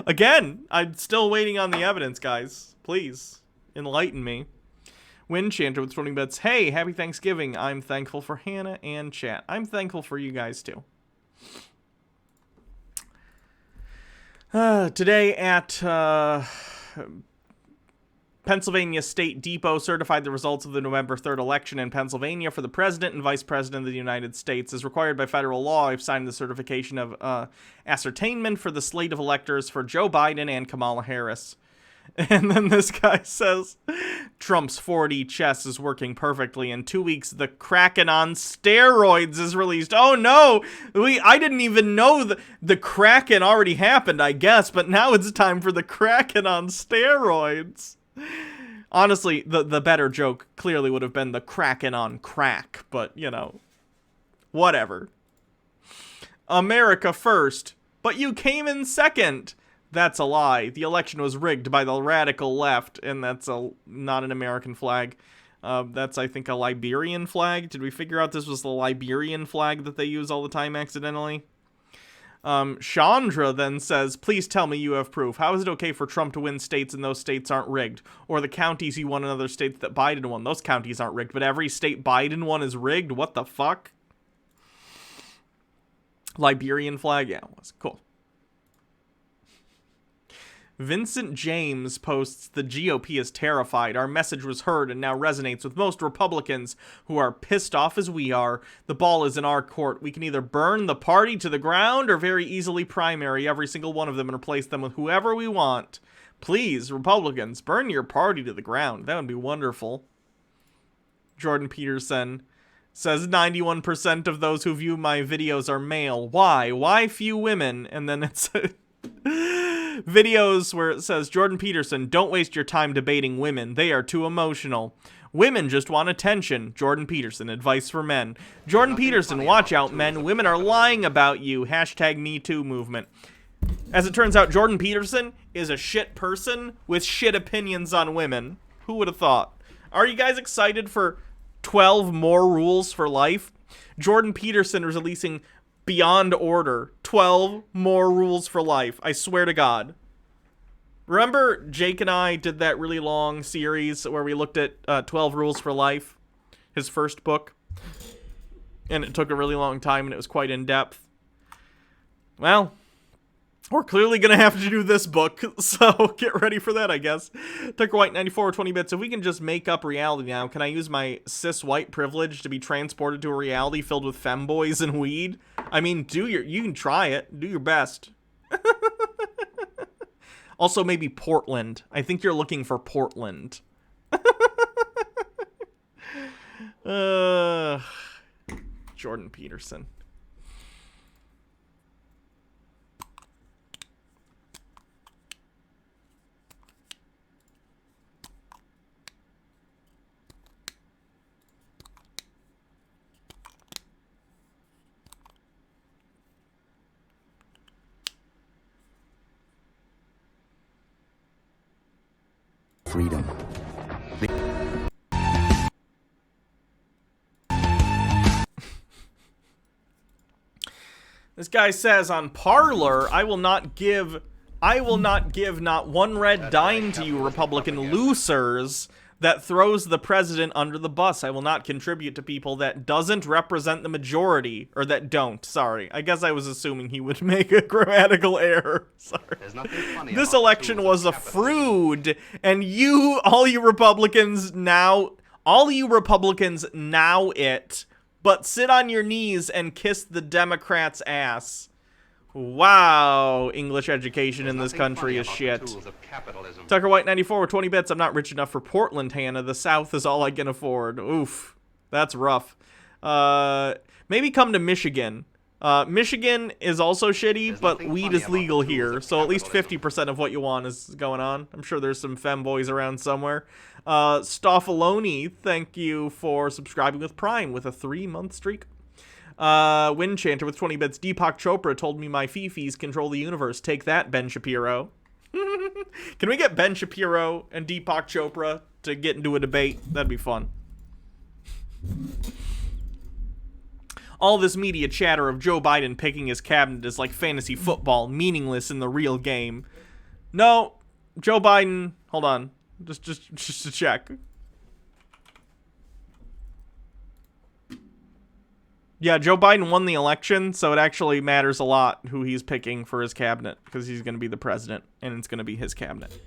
Again, I'm still waiting on the evidence, guys. Please, enlighten me. Windchanter with 20 bets. Hey, happy Thanksgiving. I'm thankful for Hannah and chat. I'm thankful for you guys, too. Today at Pennsylvania State Depot certified the results of the November 3rd election in Pennsylvania for the President and Vice President of the United States. As required by federal law, I've signed the certification of ascertainment for the slate of electors for Joe Biden and Kamala Harris. And then this guy says, Trump's 4D chess is working perfectly. In 2 weeks, the Kraken on steroids is released. Oh no, I didn't even know the Kraken already happened, I guess, but now it's time for the Kraken on steroids. Honestly, the better joke clearly would have been the Kraken on crack, but, you know, whatever. America first, but you came in second. That's a lie. The election was rigged by the radical left, and that's not an American flag. That's, I think, a Liberian flag. Did we figure out this was the Liberian flag that they use all the time accidentally? Chandra then says, please tell me you have proof. How is it okay for Trump to win states and those states aren't rigged? Or the counties he won in other states that Biden won. Those counties aren't rigged, but every state Biden won is rigged? What the fuck? Liberian flag? Yeah, it was. Cool. Vincent James posts, the GOP is terrified. Our message was heard and now resonates with most Republicans who are pissed off as we are. The ball is in our court. We can either burn the party to the ground or very easily primary every single one of them and replace them with whoever we want. Please, Republicans, burn your party to the ground. That would be wonderful. Jordan Peterson says 91% of those who view my videos are male. Why? Why few women? And then it's videos where it says, Jordan Peterson, don't waste your time debating women. They are too emotional. Women just want attention. Jordan Peterson, advice for men. Jordan Peterson, watch out, men. Women are lying about you. Hashtag Me Too movement. As it turns out, Jordan Peterson is a shit person with shit opinions on women. Who would have thought? Are you guys excited for 12 more rules for life? Jordan Peterson is releasing Beyond Order. 12 more rules for life. I swear to God. Remember Jake and I did that really long series where we looked at 12 Rules for Life? His first book. And it took a really long time and it was quite in-depth. Well, we're clearly going to have to do this book, so get ready for that, I guess. Tucker White 94 20 bits. If we can just make up reality now, can I use my cis white privilege to be transported to a reality filled with femboys and weed? I mean, you can try it. Do your best. Also, maybe Portland. I think you're looking for Portland. Jordan Peterson. Freedom. This guy says on Parler, I will not give not one red dime to you Republican losers that throws the president under the bus. I will not contribute to people that doesn't represent the majority, or that don't. Sorry. I guess I was assuming he would make a grammatical error. Sorry. There's nothing funny This about election tools was a of capitalism. fraud, and all you Republicans now it, but sit on your knees and kiss the Democrats' ass. Wow, English education in this country is shit. Tucker White 94 with 20 bits. I'm not rich enough for Portland, Hannah. The South is all I can afford. Oof, that's rough. Maybe come to Michigan. Michigan is also shitty, but weed is legal here, so at least 50% of what you want is going on. I'm sure there's some femboys around somewhere. Stoffaloni, thank you for subscribing with Prime with a 3-month streak. Windchanter with 20 bits. Deepak Chopra told me my fifis control the universe. Take that, Ben Shapiro. Can we get Ben Shapiro and Deepak Chopra to get into a debate? That'd be fun. All this media chatter of Joe Biden picking his cabinet is like fantasy football, meaningless in the real game. No, Joe Biden, hold on, just to check. Yeah, Joe Biden won the election, so it actually matters a lot who he's picking for his cabinet, because he's going to be the president, and it's going to be his cabinet.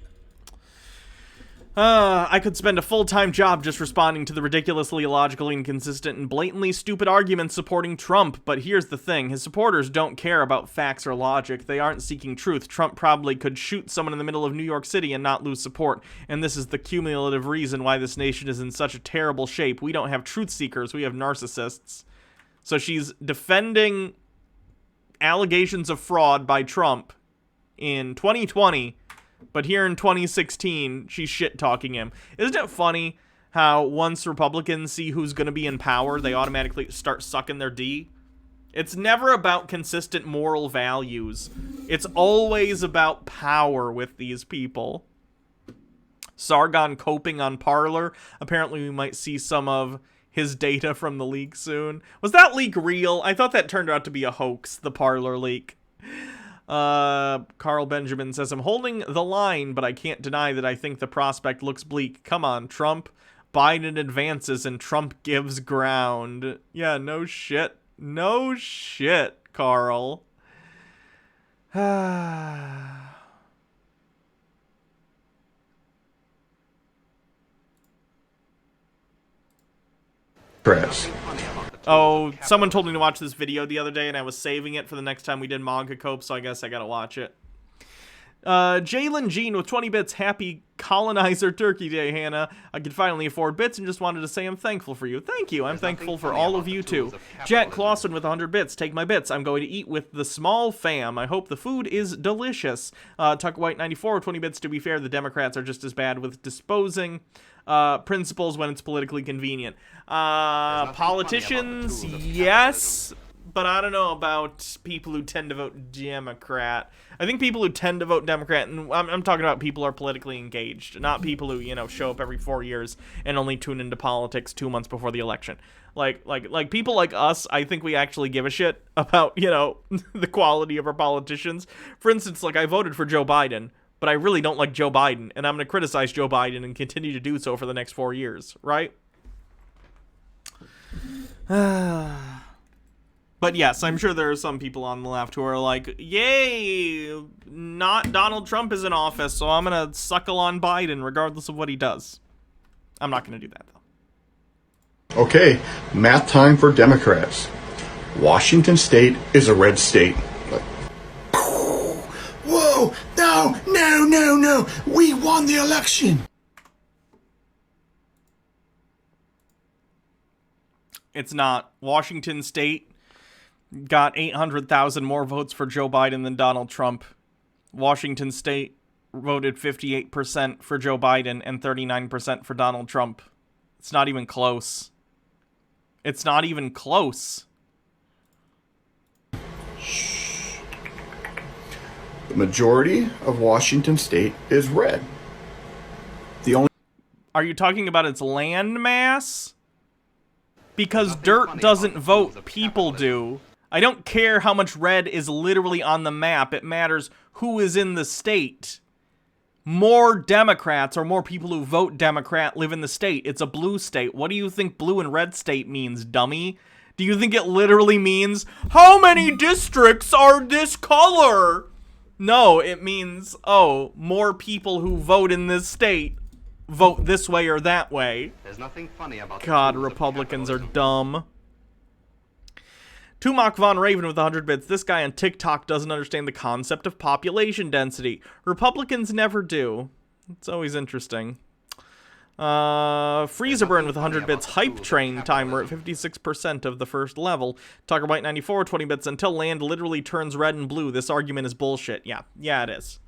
I could spend a full-time job just responding to the ridiculously illogical, inconsistent, and blatantly stupid arguments supporting Trump, but here's the thing. His supporters don't care about facts or logic. They aren't seeking truth. Trump probably could shoot someone in the middle of New York City and not lose support, and this is the cumulative reason why this nation is in such a terrible shape. We don't have truth seekers, we have narcissists. So she's defending allegations of fraud by Trump in 2020, but here in 2016, she's shit-talking him. Isn't it funny how once Republicans see who's going to be in power, they automatically start sucking their D? It's never about consistent moral values. It's always about power with these people. Sargon coping on Parler. Apparently we might see some of his data from the leak soon. Was that leak real? I thought that turned out to be a hoax, the Parler leak. Carl Benjamin says, I'm holding the line, but I can't deny that I think the prospect looks bleak. Come on, Trump. Biden advances and Trump gives ground. Yeah, no shit. No shit, Carl. Press. Oh, someone told me to watch this video the other day, and I was saving it for the next time we did MAGA Cope, so I guess I gotta watch it. Jalen Jean with 20 bits. Happy Colonizer Turkey Day, Hannah. I can finally afford bits and just wanted to say I'm thankful for you. Thank you. I'm thankful for all of you, too. Jack Clausen with 100 bits. Take my bits. I'm going to eat with the small fam. I hope the food is delicious. Tuck White 94 with 20 bits. To be fair, the Democrats are just as bad with disposing principles when it's politically convenient. Politicians, yes, but I don't know about people who tend to vote Democrat. I think people who tend to vote Democrat, and I'm talking about people who are politically engaged, not people who, you know, show up every 4 years and only tune into politics 2 months before the election. Like people like us, I think we actually give a shit about, you know, the quality of our politicians. For instance, like, I voted for Joe Biden, but I really don't like Joe Biden, and I'm going to criticize Joe Biden and continue to do so for the next 4 years, right? But yes, I'm sure there are some people on the left who are like, yay, not Donald Trump is in office, so I'm going to suckle on Biden regardless of what he does. I'm not going to do that, though. Okay, math time for Democrats. Washington State is a red state. Whoa, no, we won the election. It's not. Washington State got 800,000 more votes for Joe Biden than Donald Trump. Washington State voted 58% for Joe Biden and 39% for Donald Trump. It's not even close. It's not even close. The majority of Washington State is red. Are you talking about its land mass? Because dirt doesn't vote, people do. I don't care how much red is literally on the map. It matters who is in the state. More Democrats or more people who vote Democrat live in the state. It's a blue state. What do you think blue and red state means, dummy? Do you think it literally means, how many districts are this color? No, it means, oh, more people who vote in this state vote this way or that way. There's nothing funny about God, Republicans are dumb. Tumak Von Raven with 100 bits. This guy on TikTok doesn't understand the concept of population density. Republicans never do. It's always interesting. Freezerburn with 100 bits. Hype train timer at 56% of the first level. Talker Bite 94, 20 bits. Until land literally turns red and blue. This argument is bullshit. Yeah, it is.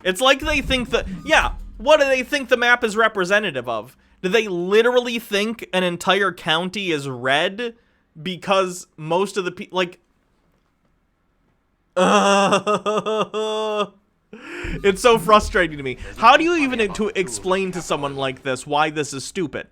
It's like they think that, yeah, what do they think the map is representative of? Do they literally think an entire county is red because most of the people, like, it's so frustrating to me. How do you even explain to someone like this why this is stupid?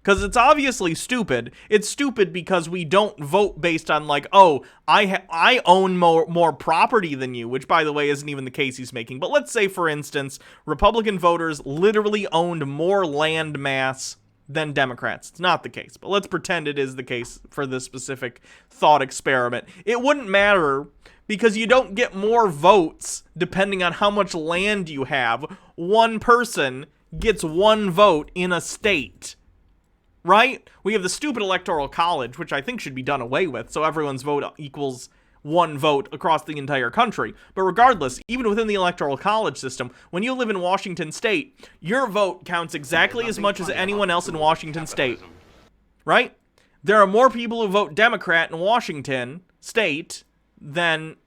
Because it's obviously stupid. It's stupid because we don't vote based on, like, oh, I own more property than you, which, by the way, isn't even the case he's making. But let's say, for instance, Republican voters literally owned more land mass than Democrats. It's not the case, but let's pretend it is the case for this specific thought experiment. It wouldn't matter because you don't get more votes depending on how much land you have. One person gets one vote in a state. Right? We have the stupid electoral college, which I think should be done away with, so everyone's vote equals one vote across the entire country. But regardless, even within the electoral college system, when you live in Washington State, your vote counts exactly as much as anyone else in Washington State. Right? There are more people who vote Democrat in Washington State than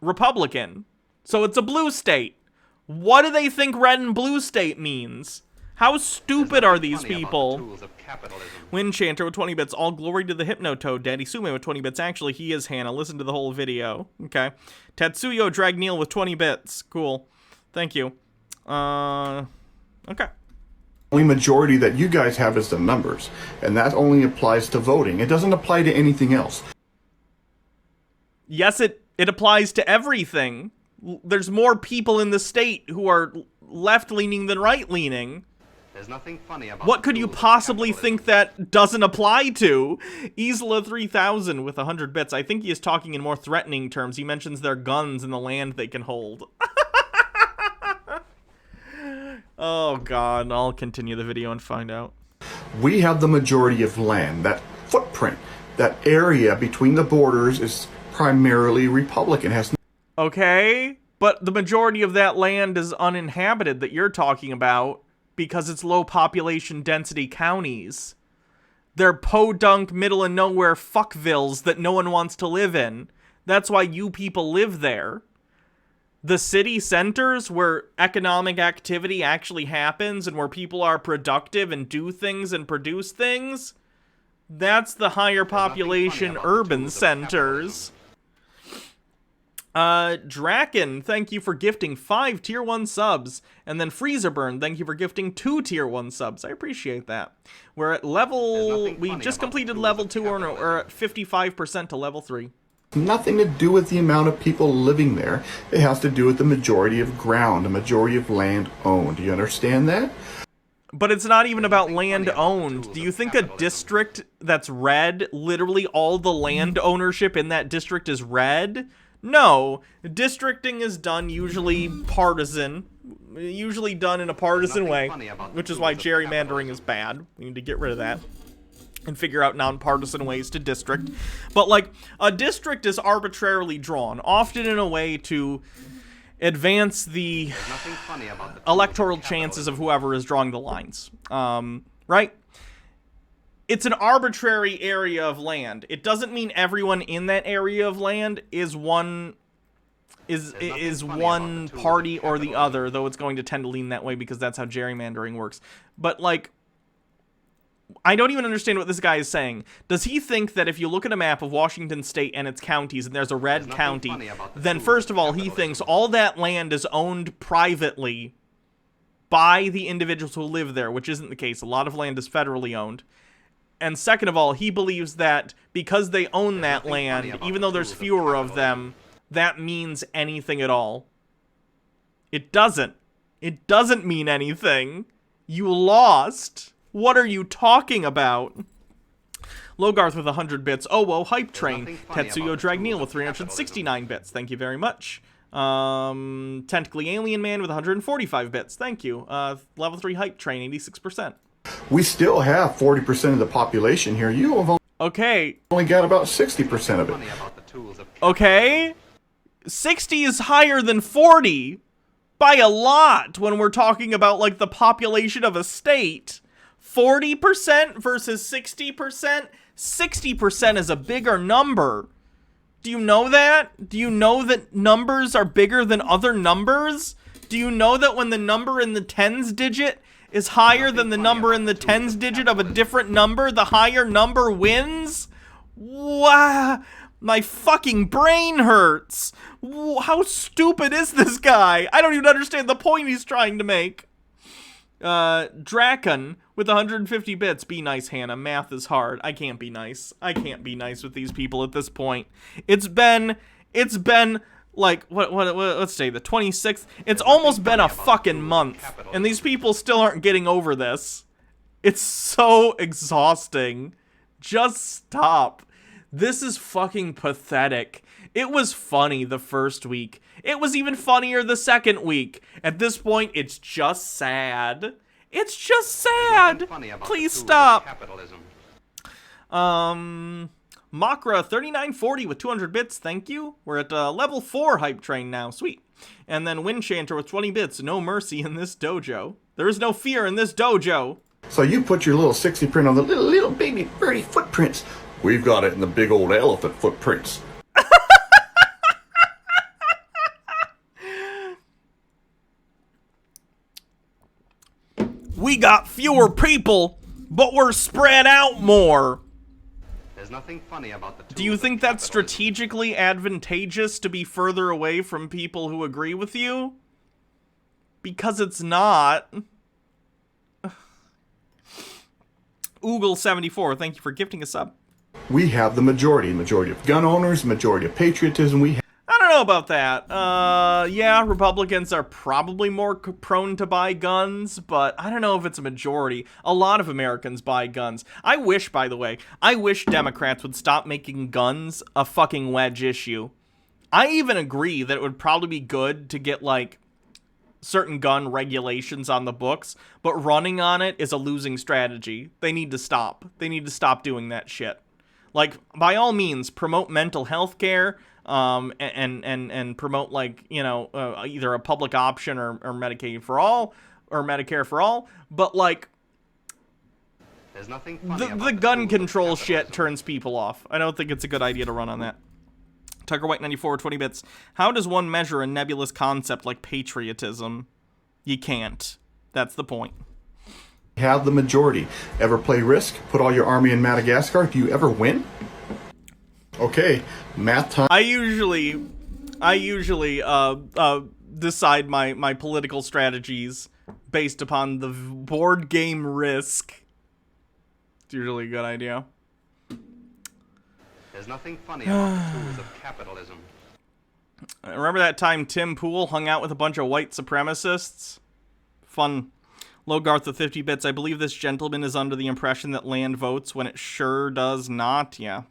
Republican. So it's a blue state. What do they think red and blue state means? How stupid are these people? Windchanter with 20 bits. All glory to the Hypnotoad. Daddy Sume with 20 bits. Actually, he is Hannah. Listen to the whole video. Okay. Tetsuyo Dragneel with 20 bits. Cool. Thank you. Okay. Only majority that you guys have is the numbers, and that only applies to voting. It doesn't apply to anything else. Yes, It applies to everything. There's more people in the state who are left-leaning than right-leaning. There's nothing funny about What the could you tools of possibly capitalism. think that doesn't apply to? Isla 3000 with 100 bits. I think he is talking in more threatening terms. He mentions their guns and the land they can hold. Oh god, I'll continue the video and find out. We have the majority of land. That footprint, that area between the borders is primarily Republican. Has Okay, but the majority of that land is uninhabited that you're talking about because it's low population density counties. They're podunk, middle of nowhere fuckvilles that no one wants to live in. That's why you people live there. The city centers where economic activity actually happens and where people are productive and do things and produce things, that's the higher population urban centers. Draken, thank you for gifting 5 tier 1 subs. And then Freezerburn, thank you for gifting 2 tier 1 subs. I appreciate that. We're at level... We just completed level 2 or at 55% to level 3. nothing to do with the amount of people living there. It has to do with the majority of ground, the majority of land owned. Do you understand that? But it's not even about land owned. Do you think a district that's red, literally all the land ownership in that district is red? No. Districting is done usually partisan. Usually done in a partisan way, which is why gerrymandering is bad. We need to get rid of that and figure out non-partisan ways to district. But, like, a district is arbitrarily drawn, often in a way to advance the electoral chances of whoever is drawing the lines. Right? It's an arbitrary area of land. It doesn't mean everyone in that area of land is one party or the other, though it's going to tend to lean that way because that's how gerrymandering works. But, like, I don't even understand what this guy is saying. Does he think that if you look at a map of Washington State and its counties and there's a red county, then first of all, he thinks all that land is owned privately by the individuals who live there, which isn't the case. A lot of land is federally owned. And second of all, he believes that because they own that land, even though there's fewer of them, that means anything at all. It doesn't. It doesn't mean anything. You lost. What are you talking about? Logarth with 100 bits. Oh, whoa, Hype Train. Tetsuyo Dragneel with 369 bits. Thank you very much. Tentacly Alien Man with 145 bits. Thank you. Level 3 Hype Train, 86%. We still have 40% of the population here. You have Okay. only got about 60% of it. Okay. 60 is higher than 40 by a lot when we're talking about, like, the population of a state. 40% versus 60%? 60% is a bigger number. Do you know that? Do you know that numbers are bigger than other numbers? Do you know that when the number in the tens digit is higher than the number in the tens digit of a different number, the higher number wins? Wow. My fucking brain hurts. How stupid is this guy? I don't even understand the point he's trying to make. Draken with 150 bits. Be nice, Hannah. Math is hard. I can't be nice. I can't be nice with these people at this point. It's been like, let's say the 26th. It's almost been a fucking month, and these people still aren't getting over this. It's so exhausting. Just stop. This is fucking pathetic. It was funny the first week. It was even funnier the second week. At this point, it's just sad. It's just sad. Please stop. Makra 3940 with 200 bits. Thank you. We're at level 4 Hype Train now. Sweet. And then Windchanter with 20 bits. No mercy in this dojo. There is no fear in this dojo. So you put your little 60 print on the little baby birdie footprints. We've got it in the big old elephant footprints. We got fewer people, but we're spread out more. There's nothing funny about the Do you think that's strategically advantageous to be further away from people who agree with you? Because it's not. Oogle74, thank you for gifting a sub. We have the majority of gun owners, majority of patriotism. We have I don't know about that. Yeah, Republicans are probably more prone to buy guns, but I don't know if it's a majority. A lot of Americans buy guns. I wish, by the way, Democrats would stop making guns a fucking wedge issue. I even agree that it would probably be good to get, like, certain gun regulations on the books, but running on it is a losing strategy. They need to stop. They need to stop doing that shit. Like, by all means, promote mental health care, and promote, like, you know, either a public option or Medicaid for all, or Medicare for all, but, like, There's nothing funny about the gun tools of control shit capitalism. turns people off. I don't think it's a good idea to run on that. Tucker White 94, 20 bits. How does one measure a nebulous concept like patriotism? You can't. That's the point. Have the majority. Ever play Risk? Put all your army in Madagascar? Do you ever win? Okay, math time. I usually decide my political strategies based upon the board game Risk. It's usually a good idea. There's nothing funny about the tools of capitalism. Remember that time Tim Pool hung out with a bunch of white supremacists? Fun. Logarth with 50 bits. I believe this gentleman is under the impression that land votes when it sure does not. Yeah.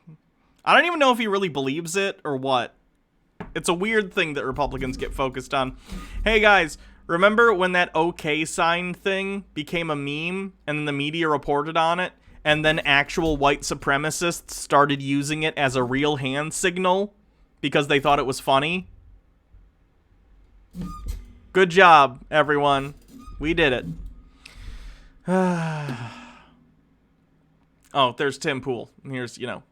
I don't even know if he really believes it or what. It's a weird thing that Republicans get focused on. Hey guys, remember when that OK sign thing became a meme and then the media reported on it? And then actual white supremacists started using it as a real hand signal because they thought it was funny. Good job, everyone. We did it. Oh, there's Tim Pool. Here's, you know.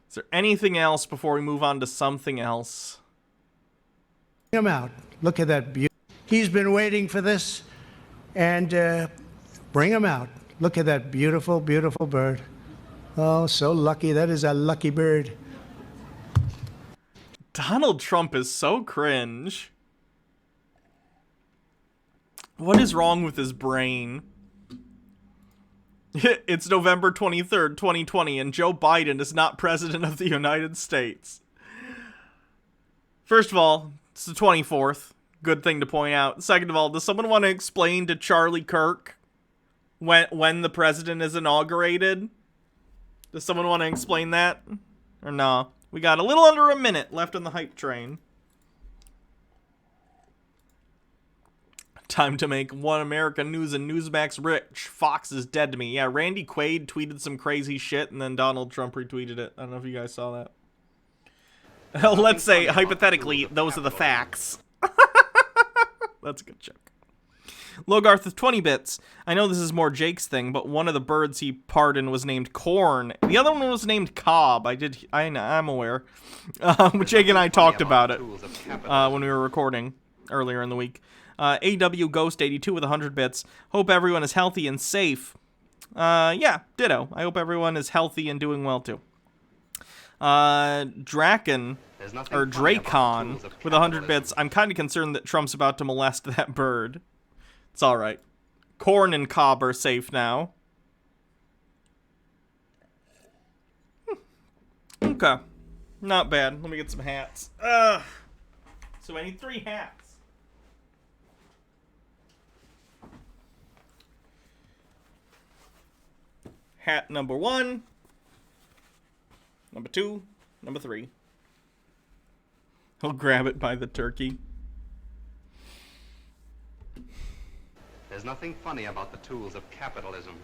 Is there anything else before we move on to something else? Bring him out. Look at that beauty. He's been waiting for this, and bring him out. Look at that beautiful, beautiful bird. Oh, so lucky. That is a lucky bird. Donald Trump is so cringe. What is wrong with his brain? It's November 23rd, 2020, and Joe Biden is not president of the United States. First of all, it's the 24th. Good thing to point out. Second of all, does someone want to explain to Charlie Kirk when the president is inaugurated? Does someone want to explain that? Or no? We got a little under a minute left on the hype train. Time to make One American News and Newsmax rich. Fox is dead to me. Yeah, Randy Quaid tweeted some crazy shit, and then Donald Trump retweeted it. I don't know if you guys saw that. Let's say, hypothetically, those are the facts. That's a good joke. Logarth with 20 bits. I know this is more Jake's thing, but one of the birds he pardoned was named Corn. The other one was named Cobb. I'm aware. Jake and I talked about it when we were recording earlier in the week. AW Ghost 82 with 100 bits. Hope everyone is healthy and safe. Yeah, ditto. I hope everyone is healthy and doing well too. Draken or Dracon with 100 bits. I'm kind of concerned that Trump's about to molest that bird. It's all right. Corn and Cobb are safe now. Okay, not bad. Let me get some hats. So I need 3 hats. Hat number 1, number 2, number 3. I'll grab it by the turkey. There's nothing funny about the tools of capitalism.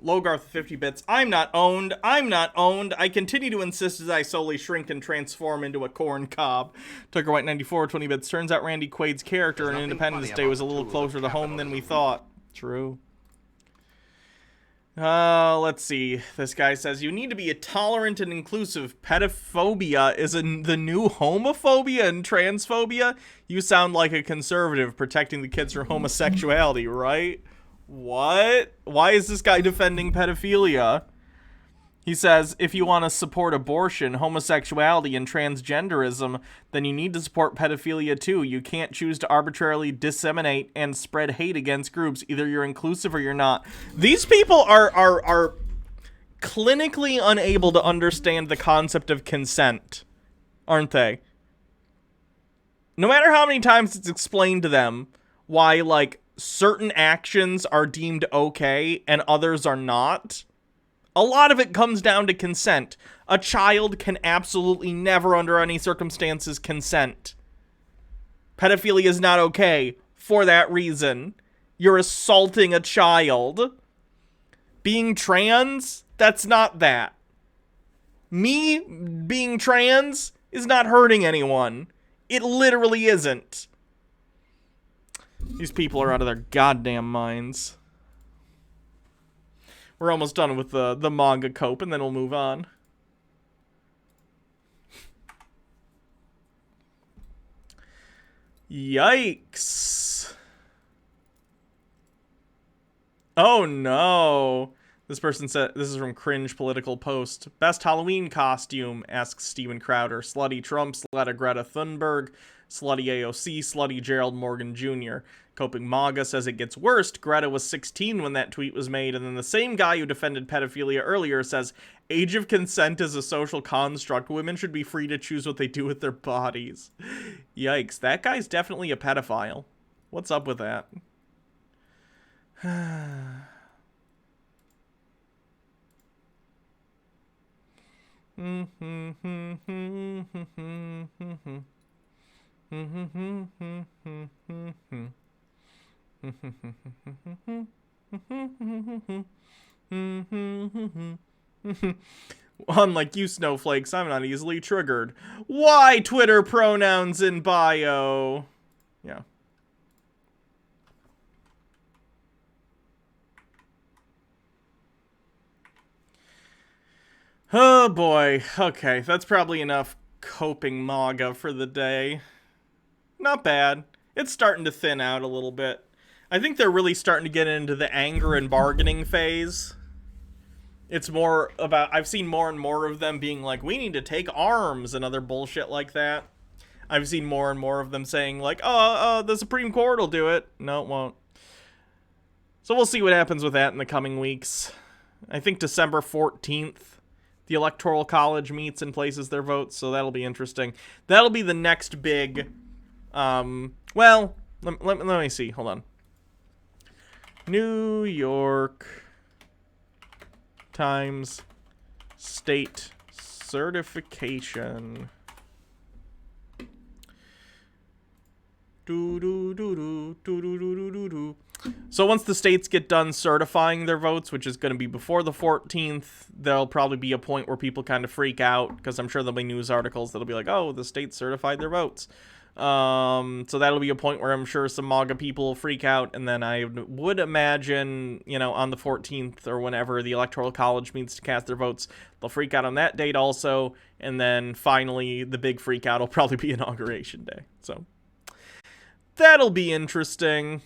Logarth 50 bits. I'm not owned. I'm not owned. I continue to insist as I slowly shrink and transform into a corn cob. Tucker White 94, 20 bits. Turns out Randy Quaid's character in Independence Day was a little closer to home than we thought. True. Let's see. This guy says, you need to be tolerant and inclusive. Pedophobia is the new homophobia and transphobia? You sound like a conservative protecting the kids from homosexuality, right? What? Why is this guy defending pedophilia? He says, if you want to support abortion, homosexuality, and transgenderism, then you need to support pedophilia too. You can't choose to arbitrarily disseminate and spread hate against groups. Either you're inclusive or you're not. These people are clinically unable to understand the concept of consent, aren't they? No matter how many times it's explained to them why, like, certain actions are deemed okay and others are not, a lot of it comes down to consent. A child can absolutely never, under any circumstances, consent. Pedophilia is not okay for that reason. You're assaulting a child. Being trans, that's not that. Me being trans is not hurting anyone. It literally isn't. These people are out of their goddamn minds. We're almost done with the MAGA cope, and then we'll move on. Yikes. Oh no. This person said, this is from Cringe Political Post. Best Halloween costume, asks Steven Crowder. Slutty Trump, Slutta Greta Thunberg, Slutty AOC, Slutty Gerald Morgan Jr. Coping MAGA says it gets worse. Greta was 16 when that tweet was made, and then the same guy who defended pedophilia earlier says, age of consent is a social construct. Women should be free to choose what they do with their bodies. Yikes, that guy's definitely a pedophile. What's up with that? Unlike you snowflakes, I'm not easily triggered. Why Twitter pronouns in bio? Yeah. Oh boy. Okay, that's probably enough coping MAGA for the day. Not bad. It's starting to thin out a little bit. I think they're really starting to get into the anger and bargaining phase. It's more about, I've seen more and more of them being like, we need to take arms and other bullshit like that. I've seen more and more of them saying like, the Supreme Court will do it. No, it won't. So we'll see what happens with that in the coming weeks. I think December 14th, the Electoral College meets and places their votes, so that'll be interesting. That'll be the next big, well, let me see, hold on. New York Times state certification. So once the states get done certifying their votes, which is going to be before the 14th, there'll probably be a point where people kind of freak out, because I'm sure there'll be news articles that'll be like, oh, the states certified their votes. So that'll be a point where I'm sure some MAGA people will freak out, and then I would imagine, you know, on the 14th or whenever the Electoral College meets to cast their votes, they'll freak out on that date also, and then finally the big freak out will probably be Inauguration Day. So that'll be interesting.